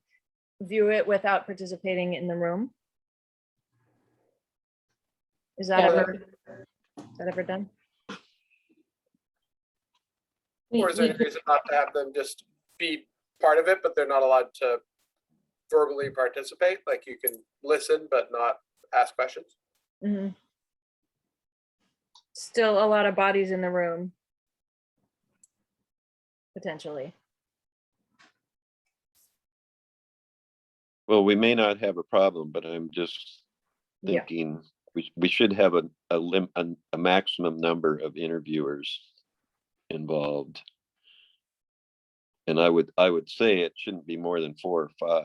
view it without participating in the room? Is that ever done? Or is there any reason not to have them just be part of it, but they're not allowed to verbally participate? Like, you can listen but not ask questions? Mhm. Still a lot of bodies in the room, potentially. Well, we may not have a problem, but I'm just Yeah. thinking we should have a maximum number of interviewers involved. And I would say it shouldn't be more than 4 or 5,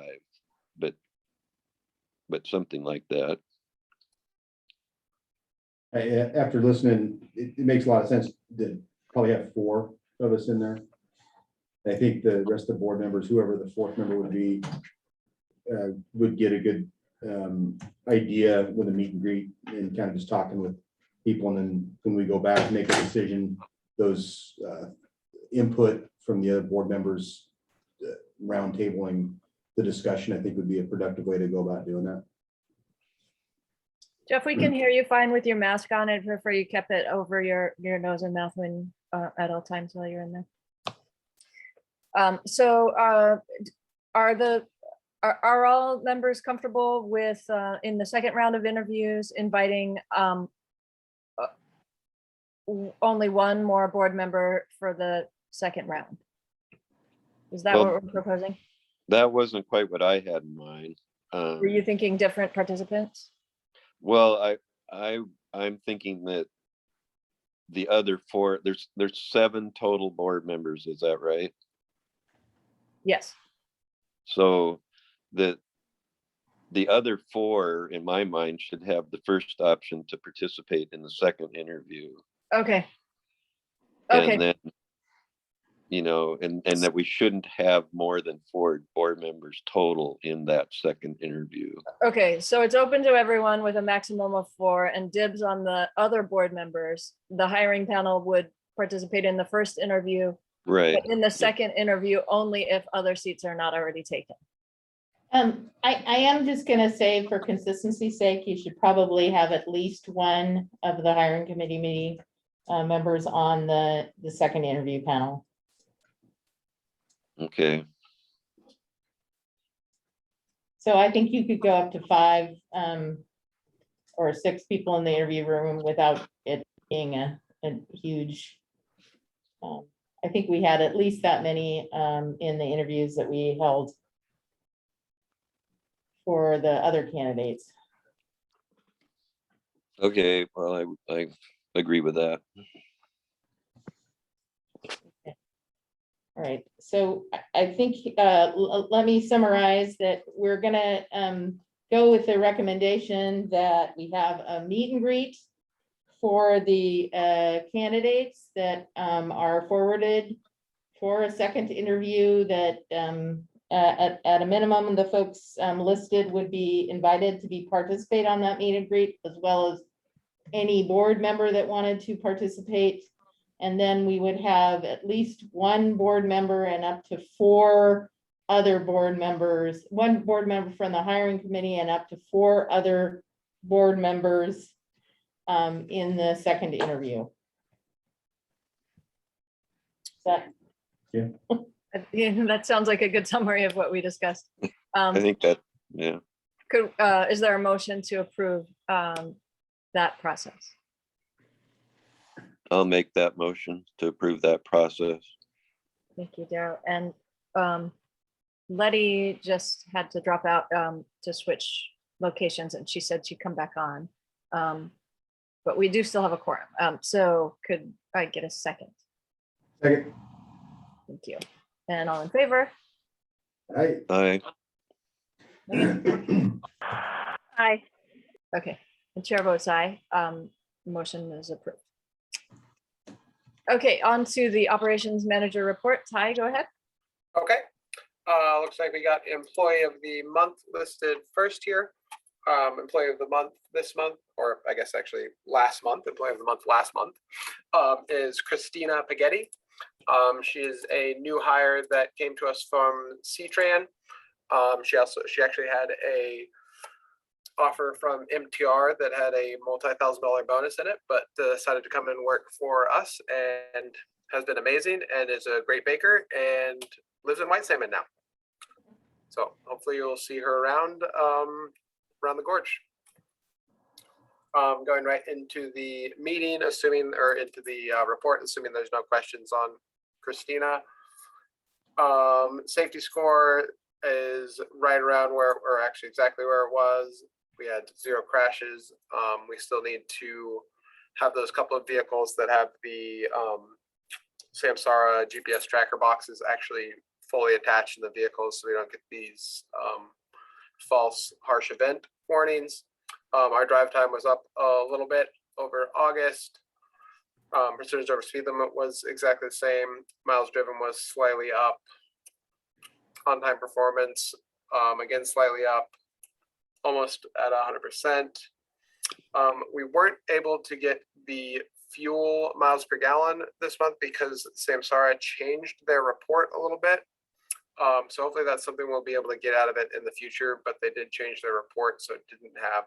but something like that. After listening, it makes a lot of sense to probably have 4 of us in there. I think the rest of the board members, whoever the 4th member would be, would get a good idea with a meet and greet and kind of just talking with people. And then when we go back and make a decision, those input from the other board members, round tabling the discussion, I think would be a productive way to go about doing that. Jeff, we can hear you fine with your mask on. I'd prefer you kept it over your nose and mouth when at all times while you're in there. Are all members comfortable with in the second round of interviews inviting only one more board member for the second round? Is that Well, what we're proposing? That wasn't quite what I had in mind. Were you thinking different participants? Well, I'm thinking that the other 4, there's 7 total board members, is that right? Yes. So the other 4, in my mind, should have the first option to participate in the second interview. Okay. Okay. And then, and that we shouldn't have more than 4 board members total in that second interview. Okay, so it's open to everyone with a maximum of 4 and dibs on the other board members. The hiring panel would participate in the first interview, Right. but in the second interview, only if other seats are not already taken. I am just gonna say, for consistency's sake, you should probably have at least one of the hiring committee meeting members on the second interview panel. Okay. So I think you could go up to 5 or 6 people in the interview room without it being a huge. I think we had at least that many in the interviews that we held for the other candidates. Okay, well, I agree with that. All right, so I think, let me summarize that we're gonna go with the recommendation that we have a meet and greet for the candidates that are forwarded for a second interview, that at a minimum, the folks listed would be invited to participate on that meet and greet, as well as any board member that wanted to participate. And then we would have at least 1 board member and up to 4 other board members, 1 board member from the hiring committee and up to 4 other board members in the second interview. That, Yeah, that sounds like a good summary of what we discussed. I think that, yeah. Is there a motion to approve that process? I'll make that motion to approve that process. Thank you, Daryl. And Letty just had to drop out to switch locations, and she said she'd come back on. But we do still have a quorum. So could I get a second? Second. Thank you. And all in favor? Aye. Aye. Okay, the chair votes aye. Motion is approved. Okay, on to the operations manager report. Ty, go ahead. Okay, looks like we got employee of the month listed first here. Employee of the month this month, or I guess actually last month, employee of the month last month, is Christina Paghetti. She is a new hire that came to us from C-Tran. She actually had a offer from MTR that had a multi-$1,000 bonus in it, but decided to come and work for us, and has been amazing, and is a great baker, and lives in White Salmon now. So hopefully you'll see her around the gorge. Going right into the meeting, into the report, assuming there's no questions on Christina. Safety score is right around where, or actually exactly where it was. We had 0 crashes. We still need to have those couple of vehicles that have the Samsara GPS tracker boxes actually fully attached in the vehicles so we don't get these false harsh event warnings. Our drive time was up a little bit over August. Percentage over speed limit was exactly the same. Miles driven was slightly up. On-time performance, again, slightly up, almost at 100%. We weren't able to get the fuel miles per gallon this month because Samsara changed their report a little bit. So hopefully that's something we'll be able to get out of it in the future, but they did change their report, so it didn't have,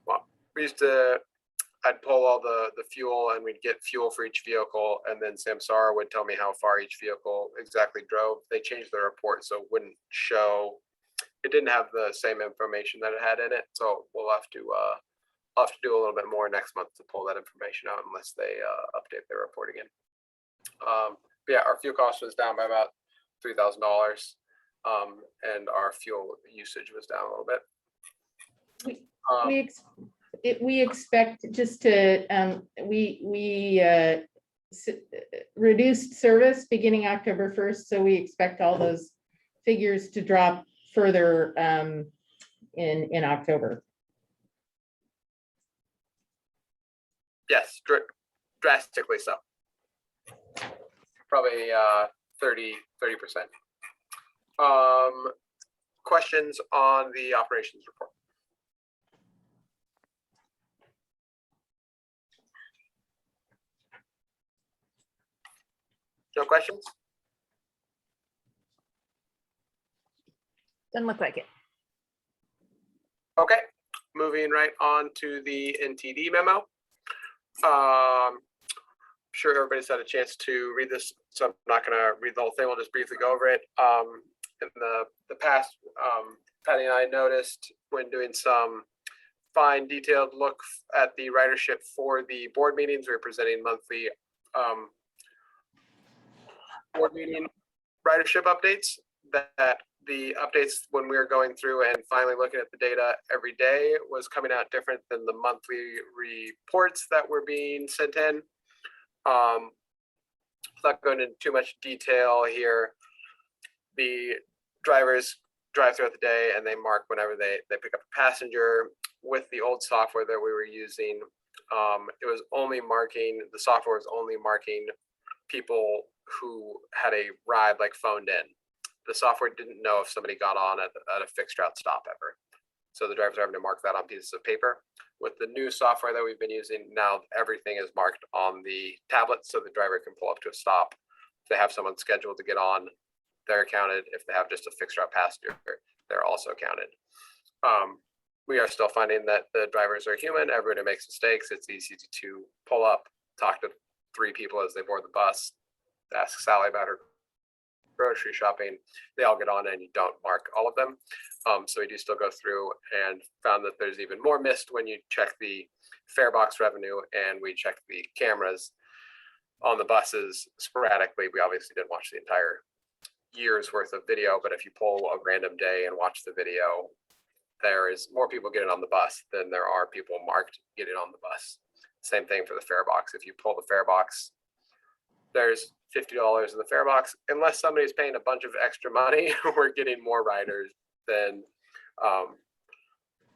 well, we used to, I'd pull all the fuel and we'd get fuel for each vehicle, and then Samsara would tell me how far each vehicle exactly drove. They changed the report, so it wouldn't show, it didn't have the same information that it had in it, so we'll have to do a little bit more next month to pull that information out unless they update their report again. But yeah, our fuel cost was down by about $3,000, and our fuel usage was down a little bit. We expect just to, reduced service beginning October 1st, so we expect all those figures to drop further in October. Yes, drastically so. Probably 30%. Questions on the operations report? No questions? Doesn't look like it. Okay, moving right on to the NTD memo. Sure everybody's had a chance to read this, so I'm not going to read the whole thing. We'll just briefly go over it. In the past, Patty and I noticed when doing some fine detailed look at the ridership for the board meetings, we're presenting monthly board meeting ridership updates, that the updates when we were going through and finally looking at the data every day was coming out different than the monthly reports that were being sent in. Not going into too much detail here. The drivers drive throughout the day and they mark whenever they pick up a passenger. With the old software that we were using, it was only marking, the software was only marking people who had a ride like phoned in. The software didn't know if somebody got on at a fixed route stop ever. So the drivers are having to mark that on pieces of paper. With the new software that we've been using, now everything is marked on the tablet so the driver can pull up to a stop. If they have someone scheduled to get on, they're counted. If they have just a fixed route passenger, they're also counted. We are still finding that the drivers are human. Everybody makes mistakes. It's easy to pull up, talk to 3 people as they board the bus, ask Sally about her grocery shopping. They all get on and you don't mark all of them. So we do still go through and found that there's even more missed when you check the fare box revenue and we check the cameras on the buses sporadically. We obviously didn't watch the entire year's worth of video, but if you pull a random day and watch the video, there is more people getting on the bus than there are people marked getting on the bus. Same thing for the fare box. If you pull the fare box, there's $50 in the fare box. Unless somebody's paying a bunch of extra money, we're getting more riders than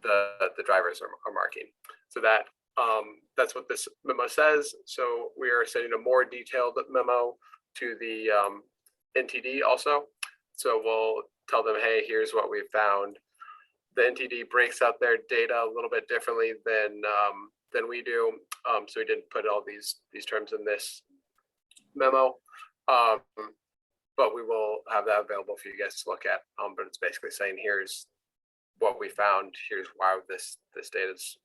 the drivers are marking. So that's what this memo says. So we are sending a more detailed memo to the NTD also. So we'll tell them, hey, here's what we found. The NTD breaks out their data a little bit differently than we do. So we didn't put all these terms in this memo, but we will have that available for you guys to look at. But it's basically saying, here's what we found, here's why this data is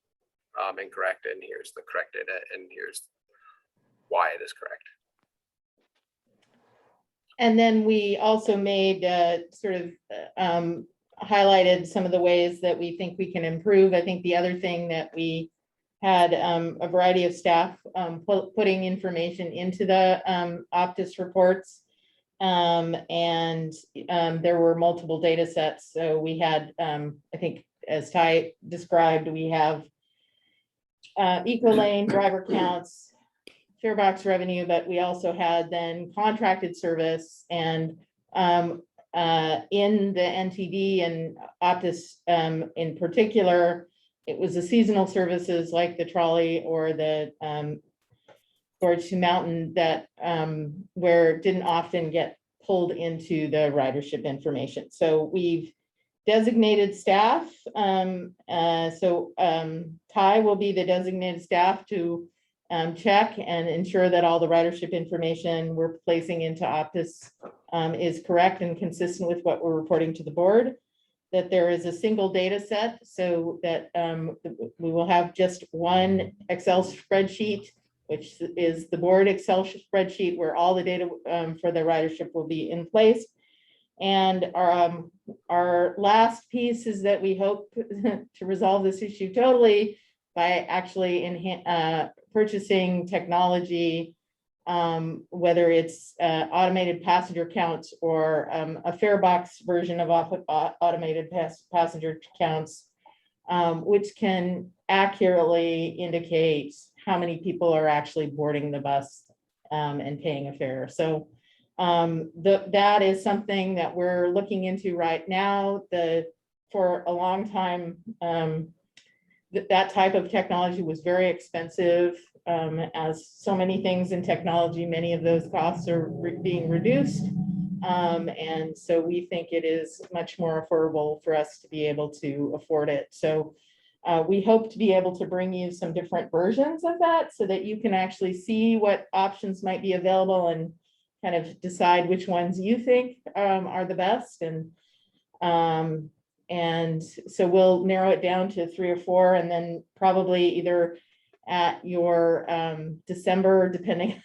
incorrect, and here's the correct data, and here's why it is correct. And then we also made highlighted some of the ways that we think we can improve. I think the other thing that we had a variety of staff putting information into the Optus reports. And there were multiple data sets. So we had, I think, as Ty described, we have Ecolane driver counts, fare box revenue, but we also had then contracted service and in the NTD and Optus in particular, it was the seasonal services like the trolley or the Gorge to Mountain that where it didn't often get pulled into the ridership information. So we've designated staff. Ty will be the designated staff to check and ensure that all the ridership information we're placing into Optus is correct and consistent with what we're reporting to the board. That there is a single data set so that we will have just one Excel spreadsheet, which is the board Excel spreadsheet where all the data for the ridership will be in place. And our last piece is that we hope to resolve this issue totally by actually purchasing technology, whether it's automated passenger counts or a fare box version of automated passenger counts, which can accurately indicate how many people are actually boarding the bus and paying a fare. So that is something that we're looking into right now. For a long time, that type of technology was very expensive. As so many things in technology, many of those costs are being reduced. And so we think it is much more affordable for us to be able to afford it. So we hope to be able to bring you some different versions of that so that you can actually see what options might be available and kind of decide which ones you think are the best. And so we'll narrow it down to 3 or 4, and then probably either at your December, depending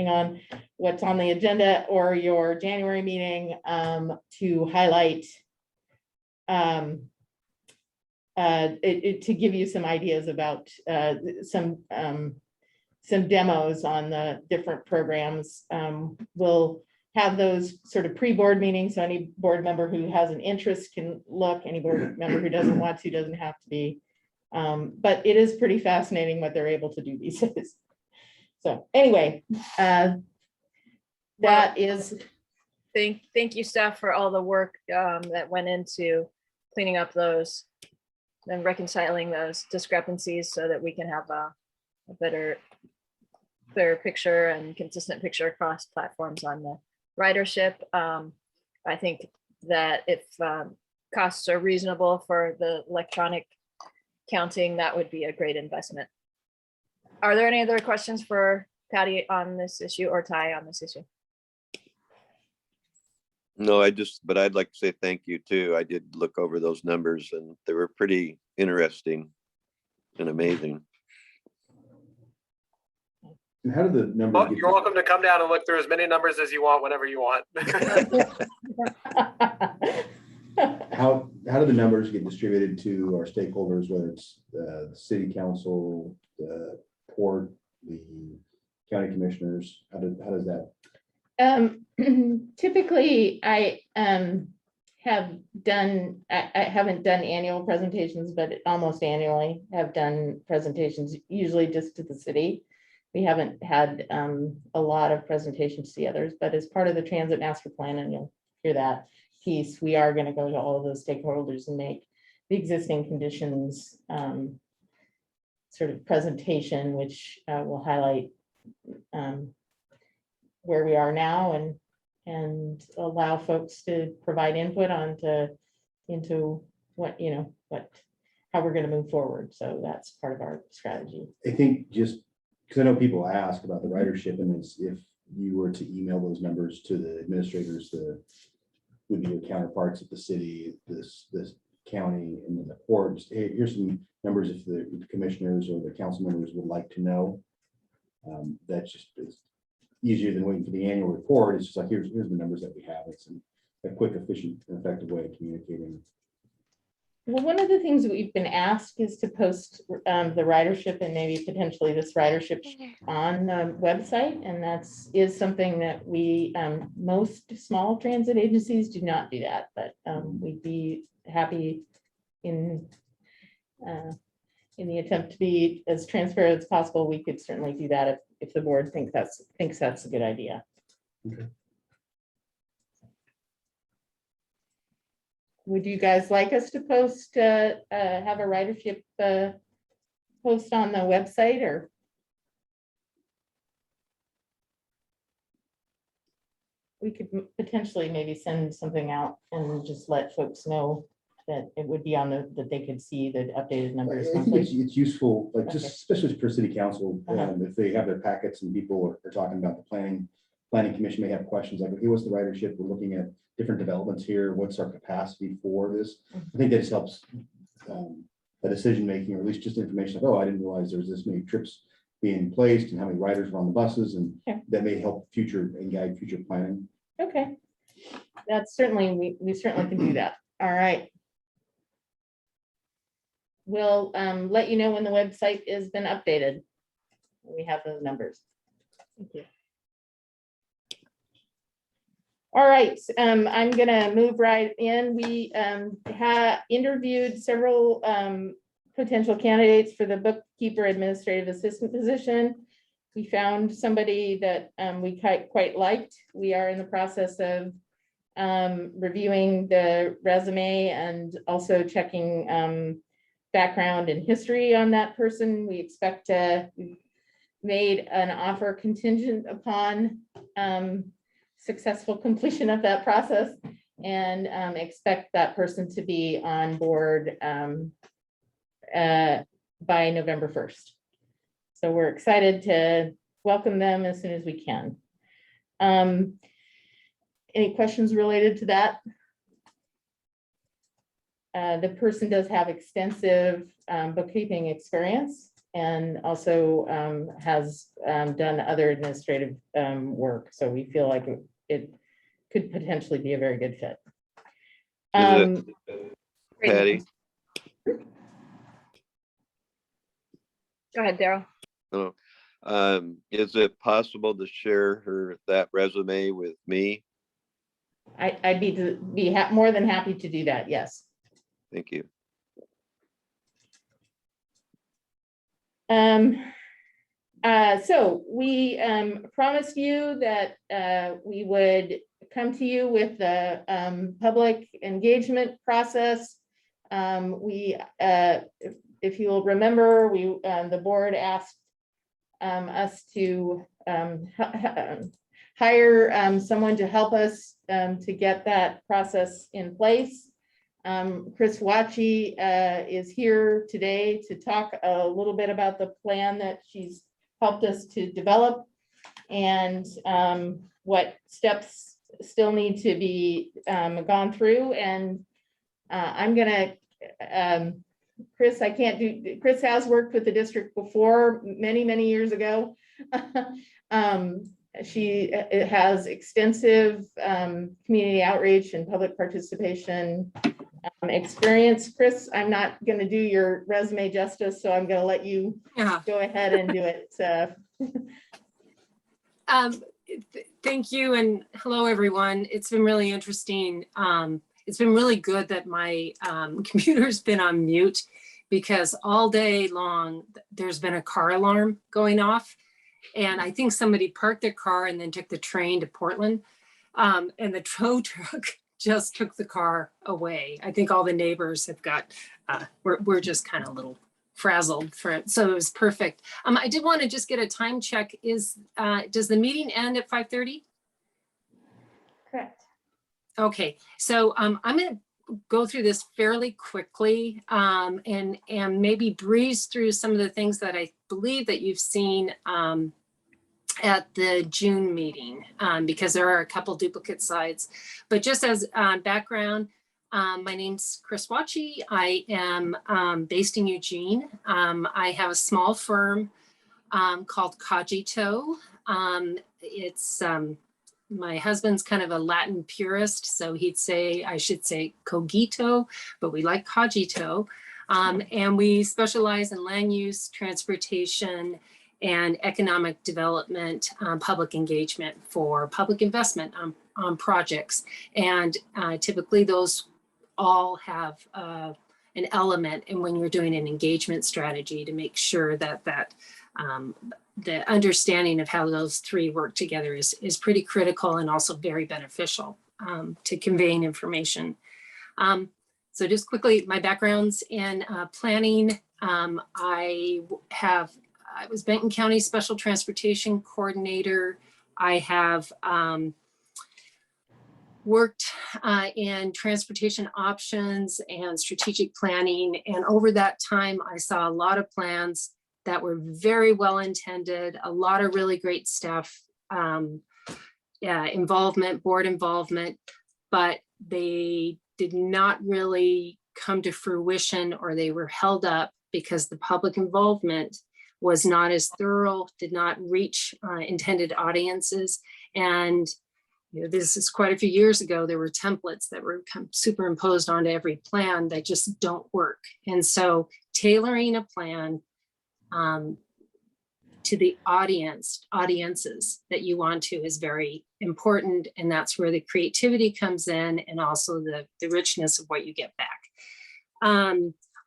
on what's on the agenda, or your January meeting to highlight to give you some ideas about some demos on the different programs. We'll have those sort of pre-board meetings, so any board member who has an interest can look, any board member who doesn't want to doesn't have to be. But it is pretty fascinating what they're able to do these days. So anyway, that is. Thank you, staff, for all the work that went into cleaning up those and reconciling those discrepancies so that we can have a better, clearer picture and consistent picture across platforms on the ridership. I think that if costs are reasonable for the electronic counting, that would be a great investment. Are there any other questions for Patty on this issue or Ty on this issue? No, but I'd like to say thank you too. I did look over those numbers and they were pretty interesting and amazing. And how did the number? Well, you're welcome to come down and look through as many numbers as you want, whenever you want. How do the numbers get distributed to our stakeholders, whether it's the city council, the port, the county commissioners? How does that? Typically, I haven't done annual presentations, but almost annually have done presentations, usually just to the city. We haven't had a lot of presentations to the others, but as part of the transit master plan, and you'll hear that piece, we are going to go to all of those stakeholders and make the existing conditions sort of presentation, which will highlight where we are now and allow folks to provide input into what, how we're going to move forward. So that's part of our strategy. I think just because I know people ask about the ridership, and if you were to email those numbers to the administrators, would be your counterparts at the city, this county, and then the port, just, hey, here's some numbers if the commissioners or the council members would like to know. That's just easier than waiting for the annual report. It's just like, here's the numbers that we have. It's a quick, efficient, and effective way of communicating. Well, one of the things that we've been asked is to post the ridership and maybe potentially this ridership on the website. And is something that we, most small transit agencies do not do that, but we'd be happy in the attempt to be as transparent as possible. We could certainly do that if the board thinks that's a good idea. Okay. Would you guys like us to post, have a ridership post on the website, or? We could potentially maybe send something out and just let folks know that it would be on that they could see the updated numbers. I think monthly. it's useful, like just Okay. especially for city council, Uh-huh. if they have their packets and people are talking about the planning commission may have questions like, okay, what's the ridership? We're looking at different developments here. What's our capacity for this? I think that just helps the decision making, or at least just information like, oh, I didn't realize there's this many trips being placed and how many riders are on the buses, and Okay. that may help future and guide future planning. Okay, that's certainly, we certainly can do that. All right. We'll let you know when the website has been updated. We have those numbers. Thank you. All right, I'm gonna move right in. We have interviewed several potential candidates for the bookkeeper administrative assistant position. We found somebody that we quite liked. We are in the process of reviewing the resume and also checking background and history on that person. We expect to made an offer contingent upon successful completion of that process, and expect that person to be on board by November 1st. So we're excited to welcome them as soon as we can. Any questions related to that? The person does have extensive bookkeeping experience and also has done other administrative work. So we feel like it could potentially be a very good fit. Is Patty, Go ahead, Daryl. hello. Is it possible to share that resume with me? I'd be more than happy to do that. Yes. Thank you. So we promised you that we would come to you with the public engagement process. If you will remember, the board asked us to hire someone to help us to get that process in place. Chris Wachi is here today to talk a little bit about the plan that she's helped us to develop and what steps still need to be gone through. And I'm gonna, Chris, Chris has worked with the district before, many years ago. She has extensive community outreach and public participation experience. Chris, I'm not going to do your resume justice, so I'm going to let you go ahead and do it. Thank you, and hello, everyone. It's been really interesting. It's been really good that my computer's been on mute, because all day long there's been a car alarm going off. And I think somebody parked their car and then took the train to Portland. And the tow truck just took the car away. I think all the neighbors have got, we're just kind of a little frazzled for it. So it was perfect. I did want to just get a time check. Does the meeting end at 5:30? Correct. Okay, so I'm going to go through this fairly quickly and maybe breeze through some of the things that I believe that you've seen at the June meeting, because there are a couple duplicate slides. But just as background, my name's Chris Wachi. I am based in Eugene. I have a small firm called Cogito. It's my husband's kind of a Latin purist, so he'd say I should say Cogito, but we like Cogito. And we specialize in land use, transportation, and economic development, public engagement for public investment on projects. And typically those all have an element in when you're doing an engagement strategy to make sure that the understanding of how those three work together is pretty critical and also very beneficial to conveying information. So just quickly, my background's in planning. I was Benton County Special Transportation Coordinator. I have worked in transportation options and strategic planning. And over that time, I saw a lot of plans that were very well intended, a lot of really great staff involvement, board involvement, but they did not really come to fruition, or they were held up because the public involvement was not as thorough, did not reach intended audiences. And this is quite a few years ago, there were templates that were superimposed onto every plan that just don't work. And so tailoring a plan to the audiences that you want to is very important. And that's where the creativity comes in, and also the richness of what you get back.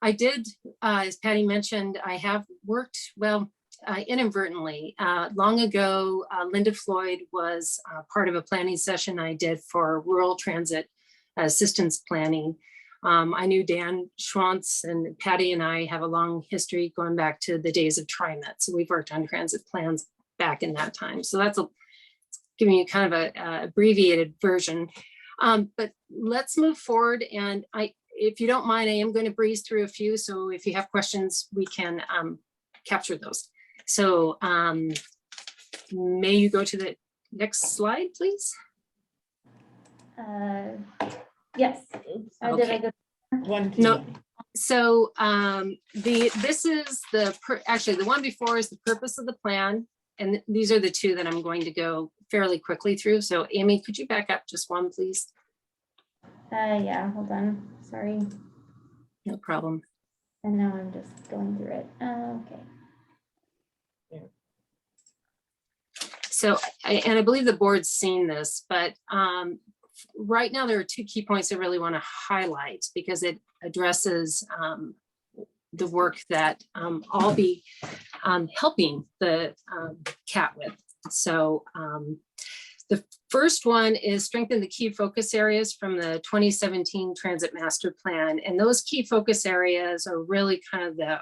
I did, as Patty mentioned, I have worked, inadvertently. Long ago, Linda Floyd was part of a planning session I did for rural transit assistance planning. I knew Dan Schwantz, and Patty and I have a long history going back to the days of TriMet. So we've worked on transit plans back in that time. So that's giving you kind of a abbreviated version. But let's move forward. And if you don't mind, I am going to breeze through a few. So if you have questions, we can capture those. So may you go to the next slide, please? Yes. Okay. One, No. So this is actually the one before is the purpose of the plan. And these are the two that I'm going to go fairly quickly through. So Amy, could you back up just one, please? Yeah, hold on, sorry. No problem. And now I'm just going through it. Okay. So, and I believe the board's seen this, but right now there are two key points I really want to highlight because it addresses the work that I'll be helping the CAT with. So the first one is strengthen the key focus areas from the 2017 Transit Master Plan. And those key focus areas are really kind of the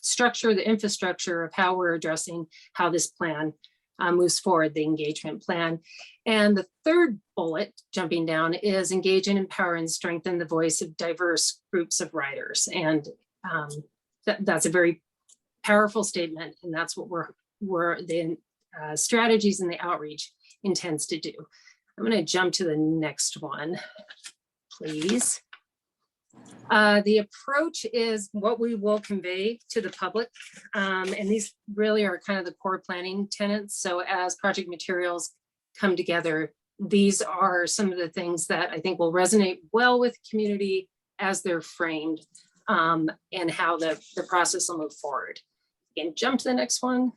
structure, the infrastructure of how we're addressing how this plan moves forward, the engagement plan. And the third bullet, jumping down, is engage and empower and strengthen the voice of diverse groups of riders. And that's a very powerful statement. And that's what the strategies and the outreach intends to do. I'm going to jump to the next one, please. The approach is what we will convey to the public. And these really are kind of the core planning tenets. So as project materials come together, these are some of the things that I think will resonate well with the community as they're framed and how the process will move forward. Again, jump to the next one.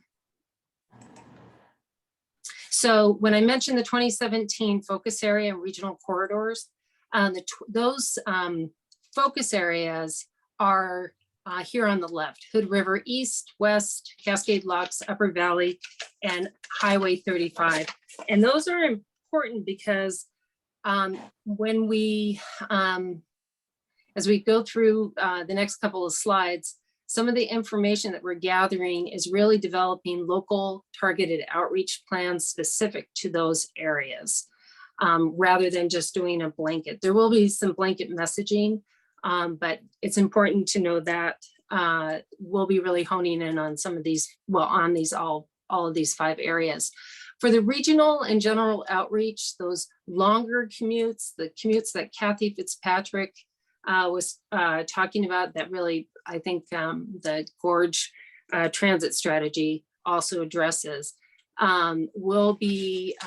So when I mentioned the 2017 focus area and regional corridors, those focus areas are here on the left: Hood River East, West, Cascade Locks, Upper Valley, and Highway 35. And those are important because when we, as we go through the next couple of slides, some of the information that we're gathering is really developing local targeted outreach plans specific to those areas, rather than just doing a blanket. There will be some blanket messaging, but it's important to know that we'll be really honing in on some of these, on these all of these 5 areas. For the regional and general outreach, those longer commutes, the commutes that Kathy Fitzpatrick was talking about, that really, I think the Gorge transit strategy also addresses. We'll be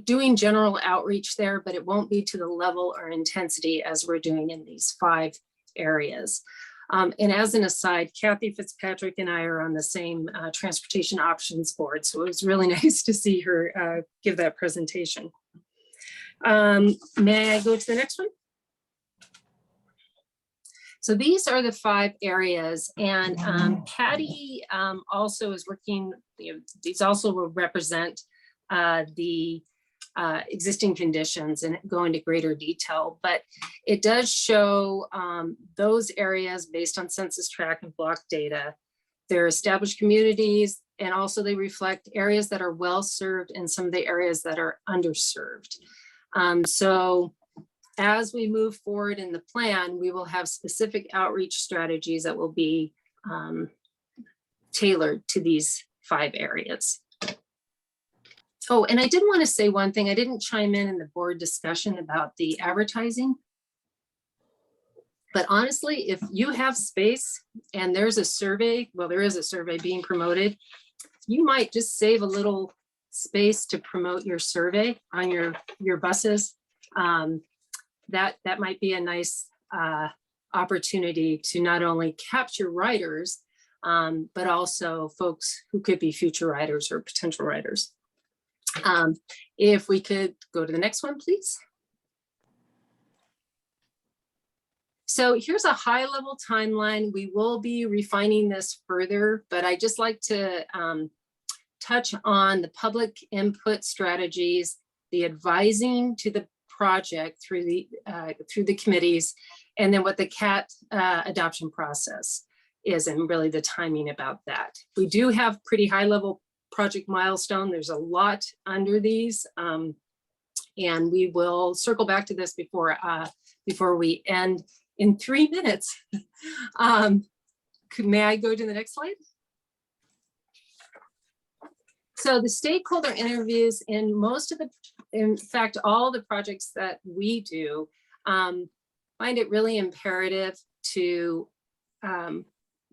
doing general outreach there, but it won't be to the level or intensity as we're doing in these 5 areas. And as an aside, Kathy Fitzpatrick and I are on the same transportation options board, so it was really nice to see her give that presentation. May I go to the next one? So these are the 5 areas, and Patty also is working, these also will represent the existing conditions and go into greater detail, but it does show those areas based on census tract and block data. They're established communities, and also they reflect areas that are well served and some of the areas that are underserved. So as we move forward in the plan, we will have specific outreach strategies that will be tailored to these 5 areas. Oh, and I did want to say one thing. I didn't chime in the board discussion about the advertising. But honestly, if you have space and there's a survey, well, there is a survey being promoted, you might just save a little space to promote your survey on your buses. That might be a nice opportunity to not only capture riders, but also folks who could be future riders or potential riders. If we could go to the next one, please. So here's a high level timeline. We will be refining this further, but I just like to touch on the public input strategies, the advising to the project through the committees, and then what the CAT adoption process is, and really the timing about that. We do have pretty high level project milestone. There's a lot under these, and we will circle back to this before we end in 3 minutes. May I go to the next slide? So the stakeholder interviews in in fact, all the projects that we do, find it really imperative to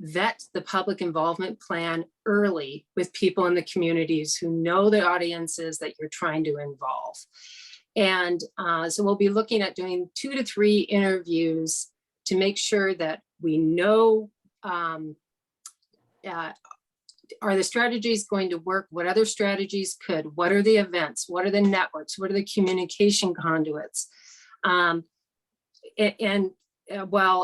vet the public involvement plan early with people in the communities who know the audiences that you're trying to involve. And so we'll be looking at doing 2 to 3 interviews to make sure that we know, are the strategies going to work? What other strategies could? What are the events? What are the networks? What are the communication conduits? While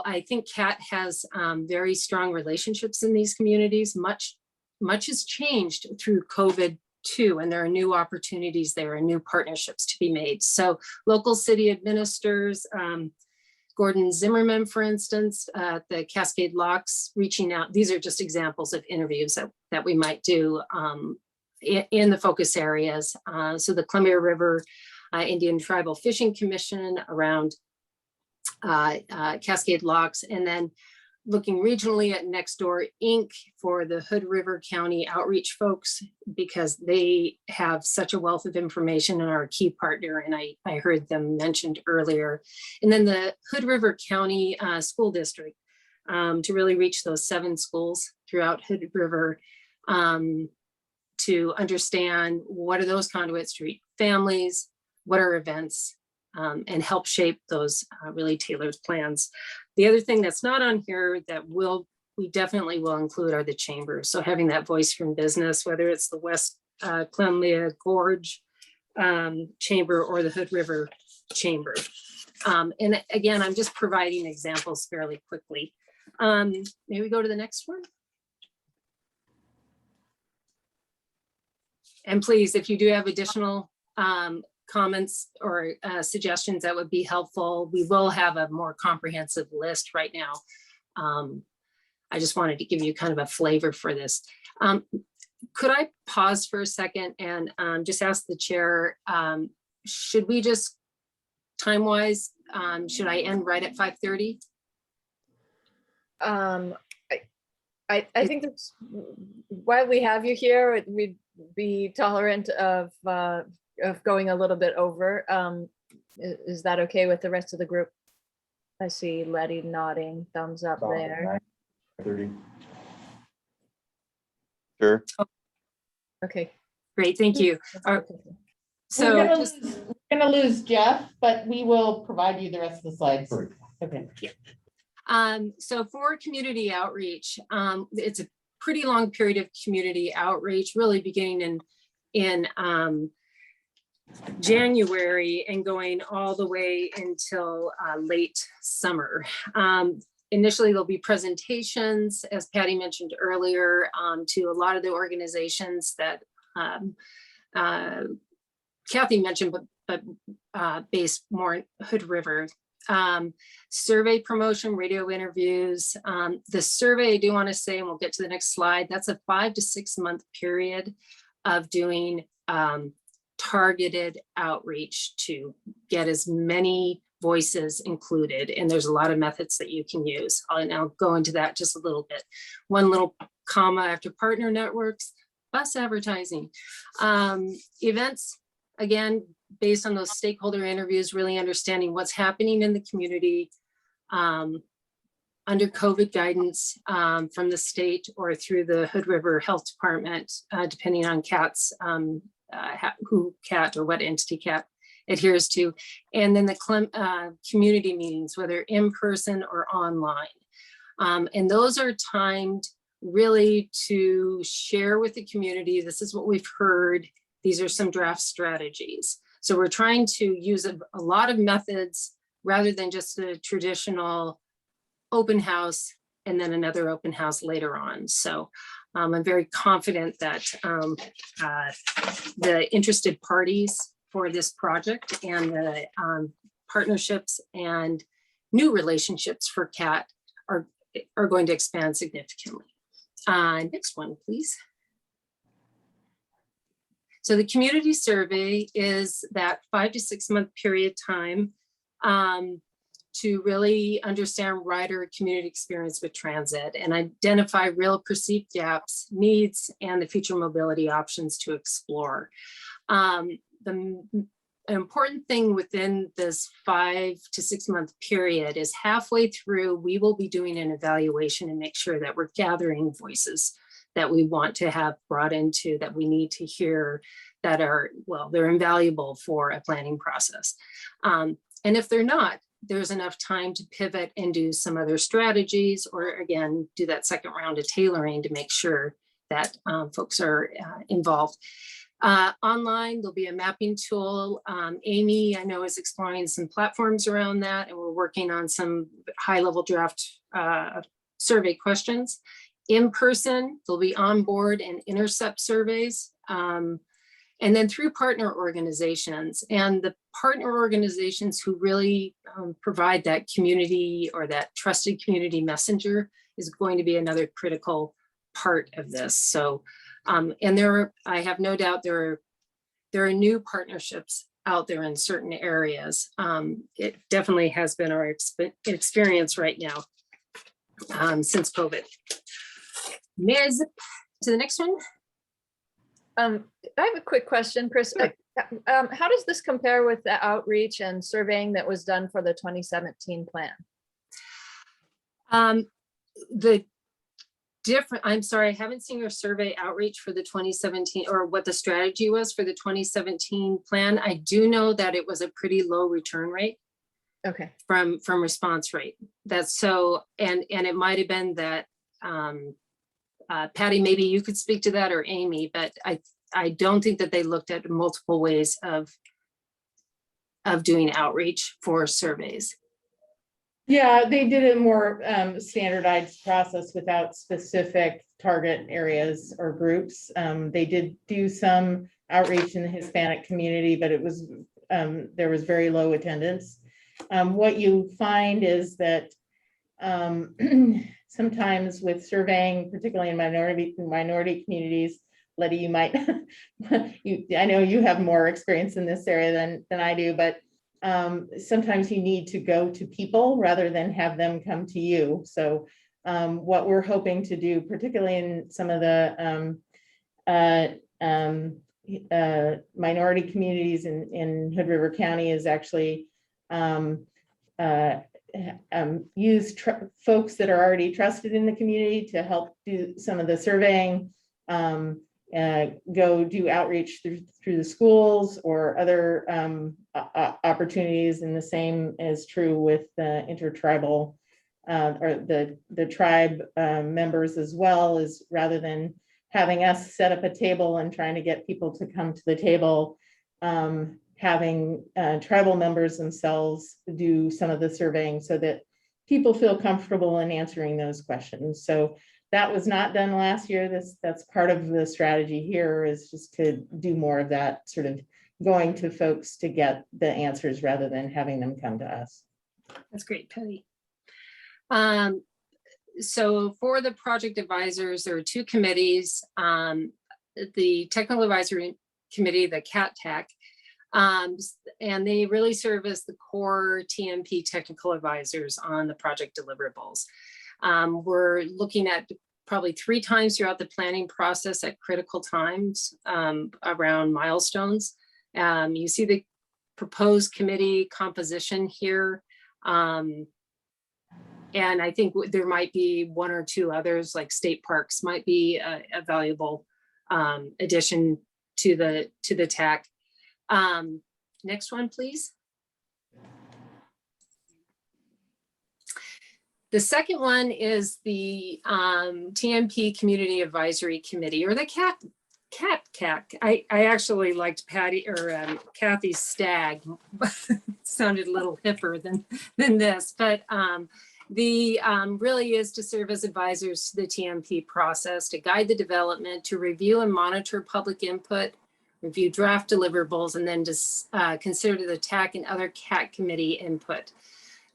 I think CAT has very strong relationships in these communities, much has changed through COVID too, and there are new opportunities there and new partnerships to be made. So local city administrators, Gordon Zimmerman, for instance, the Cascade Locks reaching out. These are just examples of interviews that we might do in the focus areas. So the Columbia River Indian Tribal Fishing Commission around Cascade Locks, and then looking regionally at Nextdoor Inc. for the Hood River County outreach folks, because they have such a wealth of information and are a key partner, and I heard them mentioned earlier. And then the Hood River County School District to really reach those 7 schools throughout Hood River to understand what are those conduits to reach families, what are events, and help shape those really tailored plans. The other thing that's not on here that we definitely will include are the chambers. So having that voice from business, whether it's the West Columbia Gorge Chamber or the Hood River Chamber. And again, I'm just providing examples fairly quickly. May we go to the next one? And please, if you do have additional comments or suggestions, that would be helpful. We will have a more comprehensive list right now. I just wanted to give you kind of a flavor for this. Could I pause for a second and just ask the chair, should we just time-wise, should I end right at 5:30? I think that's why we have you here. We'd be tolerant of going a little bit over. Is that okay with the rest of the group? I see Letty nodding, thumbs up there. 30. Sure. Okay. Great, thank you. So We're gonna lose Jeff, but we will provide you the rest of the slides. Okay. so for community outreach, it's a pretty long period of community outreach, really beginning in January and going all the way until late summer. Initially, there'll be presentations, as Patty mentioned earlier, to a lot of the organizations that Kathy mentioned, but based more Hood River. Survey promotion, radio interviews. The survey, I do want to say, and we'll get to the next slide, that's a 5 to 6 month period of doing targeted outreach to get as many voices included. And there's a lot of methods that you can use. And I'll go into that just a little bit. One little comma after partner networks, bus advertising. Events, again, based on those stakeholder interviews, really understanding what's happening in the community under COVID guidance from the state or through the Hood River Health Department, depending on CAT's, who CAT or what entity CAT adheres to. And then the community meetings, whether in person or online. And those are timed really to share with the community, this is what we've heard, these are some draft strategies. So we're trying to use a lot of methods rather than just the traditional open house and then another open house later on. So I'm very confident that the interested parties for this project and the partnerships and new relationships for CAT are going to expand significantly. Next one, please. So the community survey is that 5 to 6 month period time to really understand rider community experience with transit and identify real perceived gaps, needs, and the future mobility options to explore. The important thing within this 5 to 6 month period is halfway through, we will be doing an evaluation and make sure that we're gathering voices that we want to have brought into, that we need to hear, that are, well, they're invaluable for a planning process. And if they're not, there's enough time to pivot and do some other strategies, or again, do that second round of tailoring to make sure that folks are involved. Online, there'll be a mapping tool. Amy, I know, is exploring some platforms around that, and we're working on some high-level draft survey questions. In person, there'll be onboard and intercept surveys. And then through partner organizations, and the partner organizations who really provide that community or that trusted community messenger is going to be another critical part of this. So, and I have no doubt there are new partnerships out there in certain areas. It definitely has been our experience right now since COVID. May I zip to the next one? I have a quick question, Chris. How does this compare with the outreach and surveying that was done for the 2017 plan? I'm sorry, I haven't seen your survey outreach for the 2017 or what the strategy was for the 2017 plan. I do know that it was a pretty low return rate. Okay. From response rate. That's so, and it might have been that Patty, maybe you could speak to that, or Amy, but I don't think that they looked at multiple ways of doing outreach for surveys. Yeah, they did a more standardized process without specific target areas or groups. They did do some outreach in the Hispanic community, but it was there was very low attendance. What you find is that sometimes with surveying, particularly in minority communities, Letty, you might, I know you have more experience in this area than I do, but sometimes you need to go to people rather than have them come to you. So what we're hoping to do, particularly in some of the minority communities in Hood River County, is actually use folks that are already trusted in the community to help do some of the surveying, go do outreach through the schools or other opportunities. And the same is true with the intertribal or the tribe members as well, as rather than having us set up a table and trying to get people to come to the table, having tribal members themselves do some of the surveying so that people feel comfortable in answering those questions. So that was not done last year. That's part of the strategy here, is just to do more of that, sort of going to folks to get the answers rather than having them come to us. That's great, Patty. So for the project advisors, there are two committees. The Technical Advisory Committee, the CAT-TAC, and they really serve as the core TMP technical advisors on the project deliverables. We're looking at probably 3 times throughout the planning process at critical times around milestones. You see the proposed committee composition here. And I think there might be 1 or 2 others, like state parks might be a valuable addition to the TAC. Next one, please. The second one is the TMP Community Advisory Committee, or the CAT-CAC. I actually liked Patty or Kathy's STAG. Sounded a little hipper than this, but the really is to serve as advisors to the TMP process, to guide the development, to review and monitor public input, review draft deliverables, and then just consider the TAC and other CAT committee input.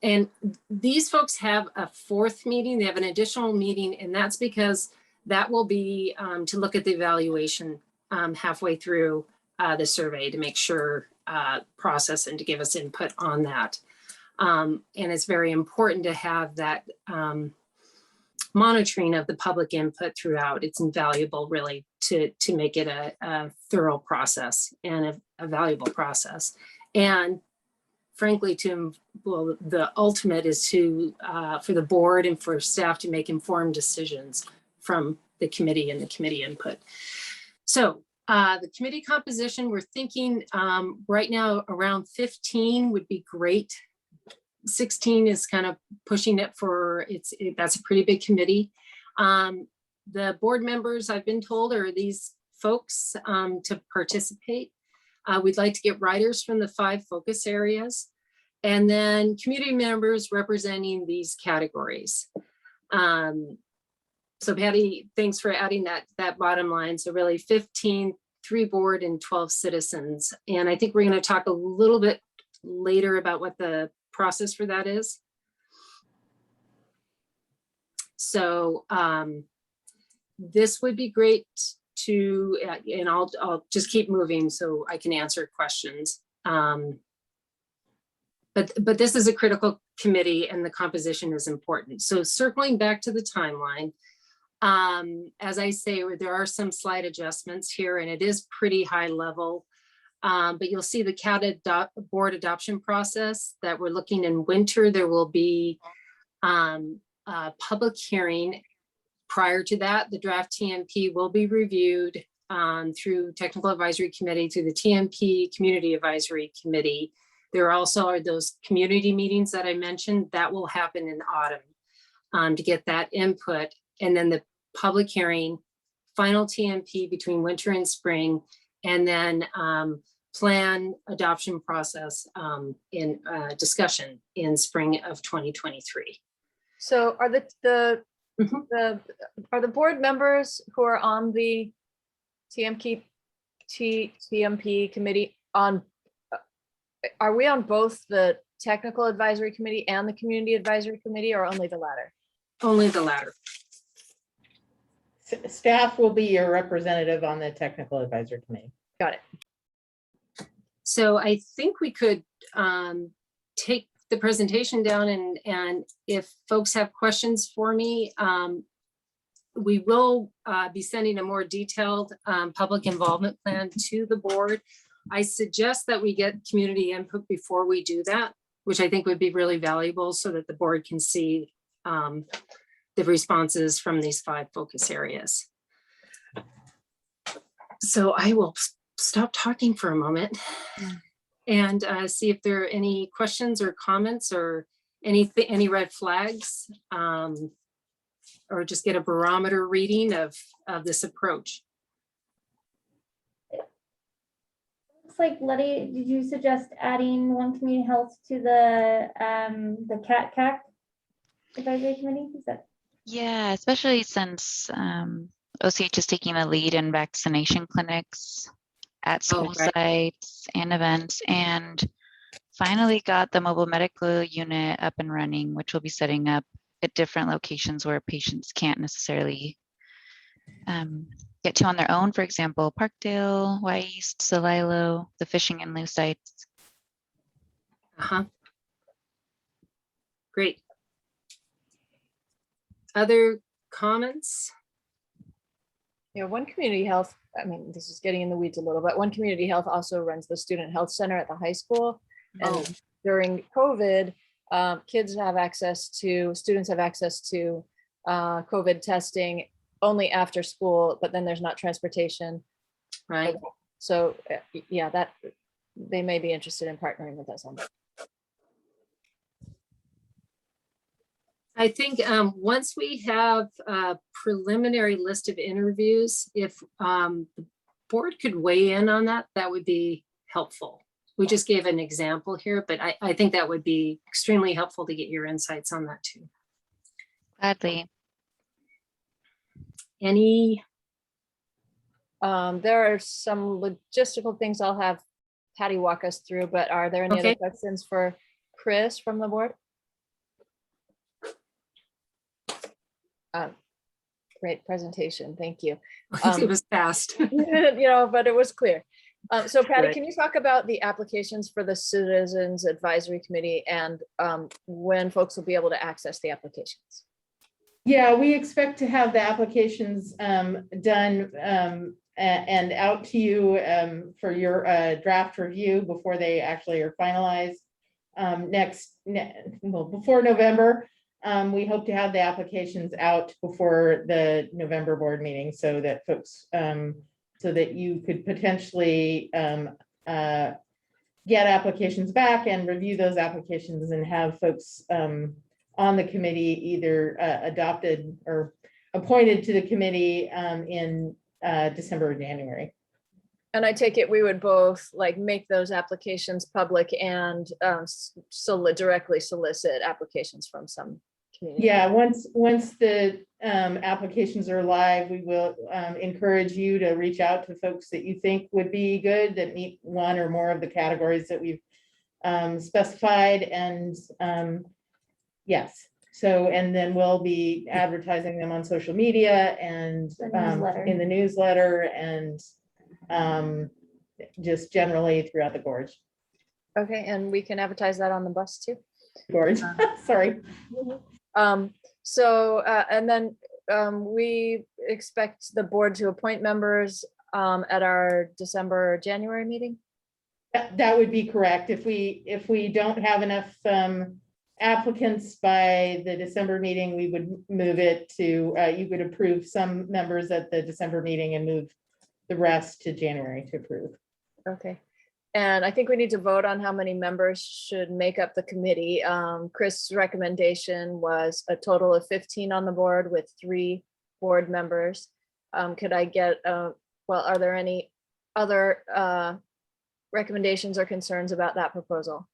And these folks have a 4th meeting. They have an additional meeting, and that's because that will be to look at the evaluation halfway through the survey to make sure process and to give us input on that. And it's very important to have that monitoring of the public input throughout. It's invaluable, really, to make it a thorough process and a valuable process. And frankly, the ultimate is to for the board and for staff to make informed decisions from the committee and the committee input. So the committee composition, we're thinking right now around 15 would be great. 16 is kind of pushing it for, that's a pretty big committee. The board members, I've been told, are these folks to participate. We'd like to get writers from the 5 focus areas, and then community members representing these categories. So Patty, thanks for adding that bottom line. So really 15, 3 board and 12 citizens. And I think we're going to talk a little bit later about what the process for that is. So this would be great to, and I'll just keep moving so I can answer questions. But this is a critical committee and the composition is important. So circling back to the timeline, as I say, there are some slight adjustments here and it is pretty high level. But you'll see the CAT board adoption process that we're looking in winter. There will be a public hearing. Prior to that, the draft TMP will be reviewed through Technical Advisory Committee, through the TMP Community Advisory Committee. There also are those community meetings that I mentioned that will happen in autumn to get that input. And then the public hearing, final TMP between winter and spring, and then plan adoption process in discussion in spring of 2023. So are the board members who are on the TMP committee on, are we on both the technical advisory committee and the community advisory committee, or only the latter? Only the latter. Staff will be your representative on the technical advisory committee. Got it. So I think we could take the presentation down, and if folks have questions for me, we will be sending a more detailed public involvement plan to the board. I suggest that we get community input before we do that, which I think would be really valuable so that the board can see the responses from these 5 focus areas. So I will stop talking for a moment and see if there are any questions or comments or any red flags, or just get a barometer reading of this approach. Looks like, Letty, did you suggest adding One Community Health to the CAT-CAC? Advisory Committee? Is that? Yeah, especially since OCH is taking the lead in vaccination clinics at school right. sites and events, and finally got the mobile medical unit up and running, which will be setting up at different locations where patients can't necessarily get to on their own. For example, Parkdale, Y East, Celilo, the fishing and loose sites. Uh-huh. Great. Other comments? Yeah, one community health, I mean, this is getting in the weeds a little, but one community health also runs the student health center at the high school. Oh. And during COVID, students have access to COVID testing only after school, but then there's not transportation. Right. So yeah, that they may be interested in partnering with us on that. I think once we have a preliminary list of interviews, if the board could weigh in on that, that would be helpful. We just gave an example here, but I think that would be extremely helpful to get your insights on that too. Gladly. Any? There are some logistical things I'll have Patty walk us through, but are there any other Okay. questions for Chris from the board? Great presentation, thank you. It was fast. But it was clear. So Patty, Good. can you talk about the applications for the Citizens Advisory Committee and when folks will be able to access the applications? Yeah, we expect to have the applications done and out to you for your draft review before they actually are finalized before November. We hope to have the applications out before the November board meeting so that folks, so that you could potentially get applications back and review those applications and have folks on the committee either adopted or appointed to the committee in December or January. And I take it we would both like make those applications public and directly solicit applications from some community. Yeah, once the applications are live, we will encourage you to reach out to folks that you think would be good, that meet one or more of the categories that we've specified. And yes, so, and then we'll be advertising them on social media and The newsletter. in the newsletter and just generally throughout the gorge. Okay, and we can advertise that on the bus too. Gorge, sorry. And then we expect the board to appoint members at our December, January meeting. That would be correct. If we don't have enough applicants by the December meeting, we would move it to, you could approve some members at the December meeting and move the rest to January to approve. Okay. And I think we need to vote on how many members should make up the committee. Chris' recommendation was a total of 15 on the board with 3 board members. Could I get, well, are there any other recommendations or concerns about that proposal?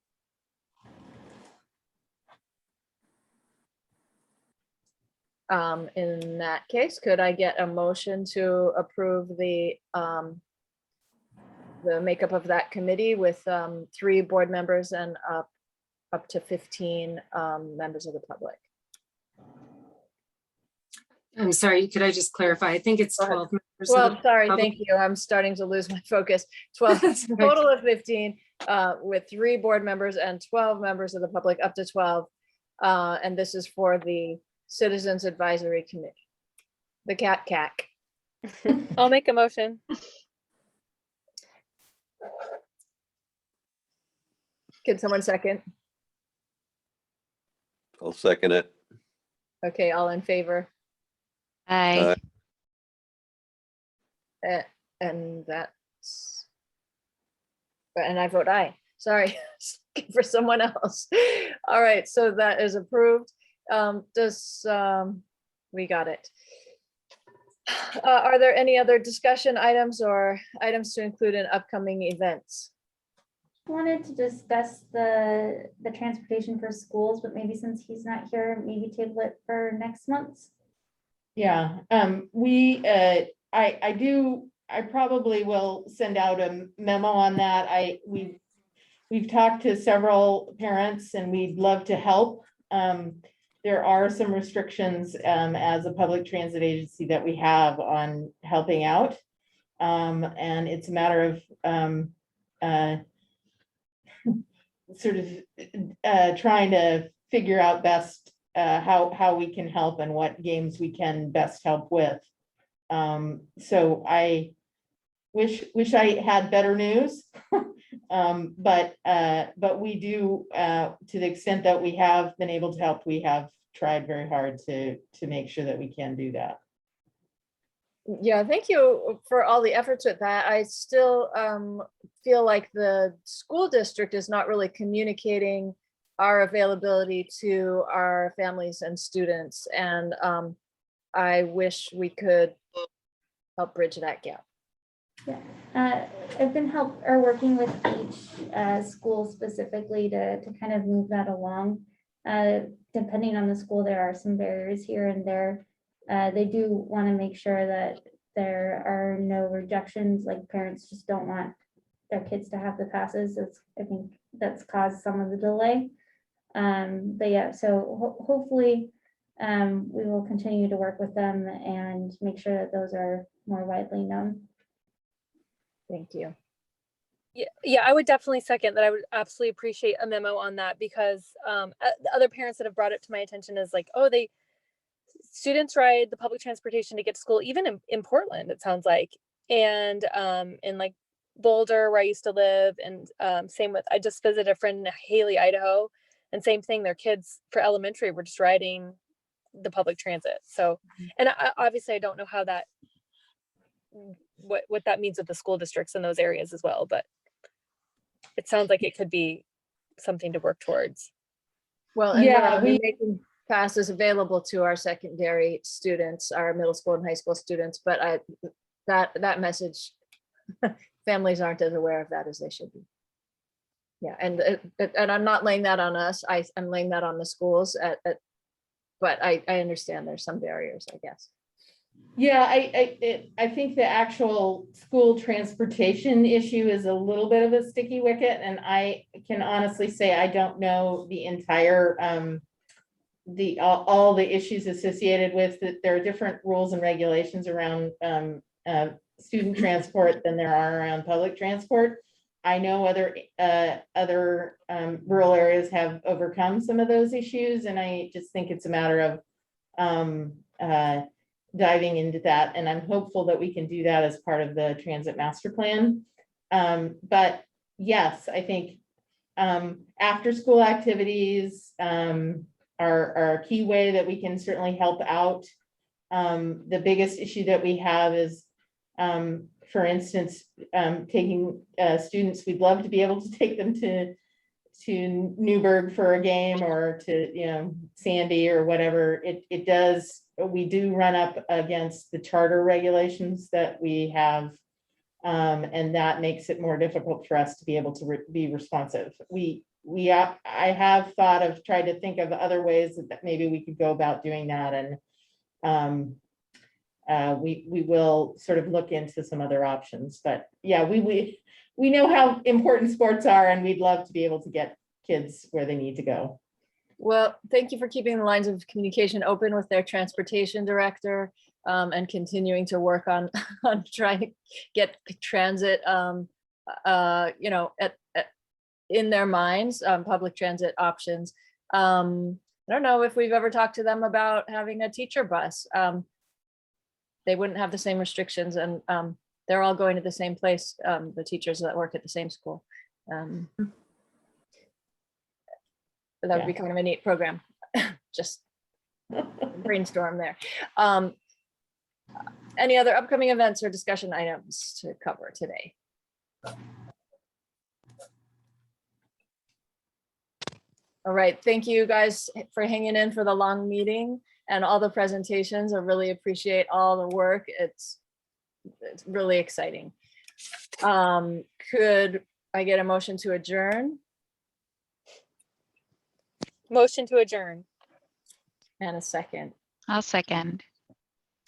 In that case, could I get a motion to approve the makeup of that committee with 3 board members and up to 15 members of the public? I'm sorry, could I just clarify? I think it's Go ahead. 12 members. of Well, the sorry, public. thank you. I'm starting to lose my focus. 12, That's right. total of 15 with 3 board members and 12 members of the public, up to 12. And this is for the Citizens Advisory Committee, the CAC. I'll make a motion. Can someone second? I'll second it. Okay, all in favor? Aye. And that's, and I vote aye. Sorry, for someone else. All right, so that is approved. We got it. Are there any other discussion items or items to include in upcoming events? wanted to discuss the transportation for schools, but maybe since he's not here, maybe table it for next month. Yeah, I probably will send out a memo on that. We've talked to several parents and we'd love to help. There are some restrictions, as a public transit agency that we have on helping out. And it's a matter of, sort of, trying to figure out best, how we can help and what games we can best help with. So I wish I had better news. But we do, to the extent that we have been able to help, we have tried very hard to make sure that we can do that. Yeah, thank you for all the efforts with that. I still feel like the school district is not really communicating our availability to our families and students. And I wish we could help bridge that gap. Yeah, I've been working with each school specifically to kind of move that along. Depending on the school, there are some barriers here and there. They do want to make sure that there are no rejections, like parents just don't want their kids to have the passes. I think that's caused some of the delay. But yeah, so hopefully we will continue to work with them and make sure that those are more widely known. Thank you. Yeah, I would definitely second that. I would absolutely appreciate a memo on that because the other parents that have brought it to my attention is like, oh, students ride the public transportation to get to school, even in Portland, it sounds like. And in like Boulder, where I used to live, and same with, I just visited a friend in Haley, Idaho, and same thing, their kids for elementary were just riding the public transit. So, and obviously I don't know how that, what that means with the school districts in those areas as well, but it sounds like it could be something to work towards. Well, and Yeah, we're making passes available to our secondary students, our middle school and high school students, but that message, families aren't as aware of that as they should be. Yeah, and I'm not laying that on us. I'm laying that on the schools but I understand there's some barriers, I guess. Yeah, I think the actual school transportation issue is a little bit of a sticky wicket, and I can honestly say I don't know the entire all the issues associated with it. There are different rules and regulations around student transport than there are around public transport. I know other rural areas have overcome some of those issues, and I just think it's a matter of diving into that, and I'm hopeful that we can do that as part of the transit master plan. But yes, I think after school activities are a key way that we can certainly help out. The biggest issue that we have is, for instance, taking students. We'd love to be able to take them to Newburgh for a game, or to Sandy or whatever. We do run up against the charter regulations that we have, and that makes it more difficult for us to be able to be responsive. I have thought of trying to think of other ways that maybe we could go about doing that, and we will sort of look into some other options. But yeah, we know how important sports are, and we'd love to be able to get kids where they need to go. Well, thank you for keeping the lines of communication open with their transportation director, and continuing to work on trying to get transit, in their minds, public transit options. I don't know if we've ever talked to them about having a teacher bus. They wouldn't have the same restrictions, and they're all going to the same place, the teachers that work at the same school. That would be kind of a neat program. Just brainstorm there. Any other upcoming events or discussion items to cover today? All right, thank you guys for hanging in for the long meeting and all the presentations. I really appreciate all the work. It's really exciting. Could I get a motion to adjourn Motion to adjourn. and a second, I'll second.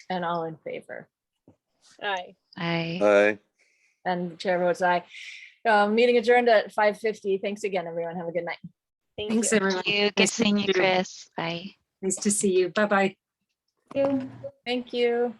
and all in favor. Aye. I. And the chair votes aye. Meeting adjourned at 5:50. Thanks again, everyone. Have a good night. Thank Thanks, you. everyone. Thank you. Good Nice to seeing you, meet you. Chris. Bye. Nice to see you. Bye-bye. You. Thank you.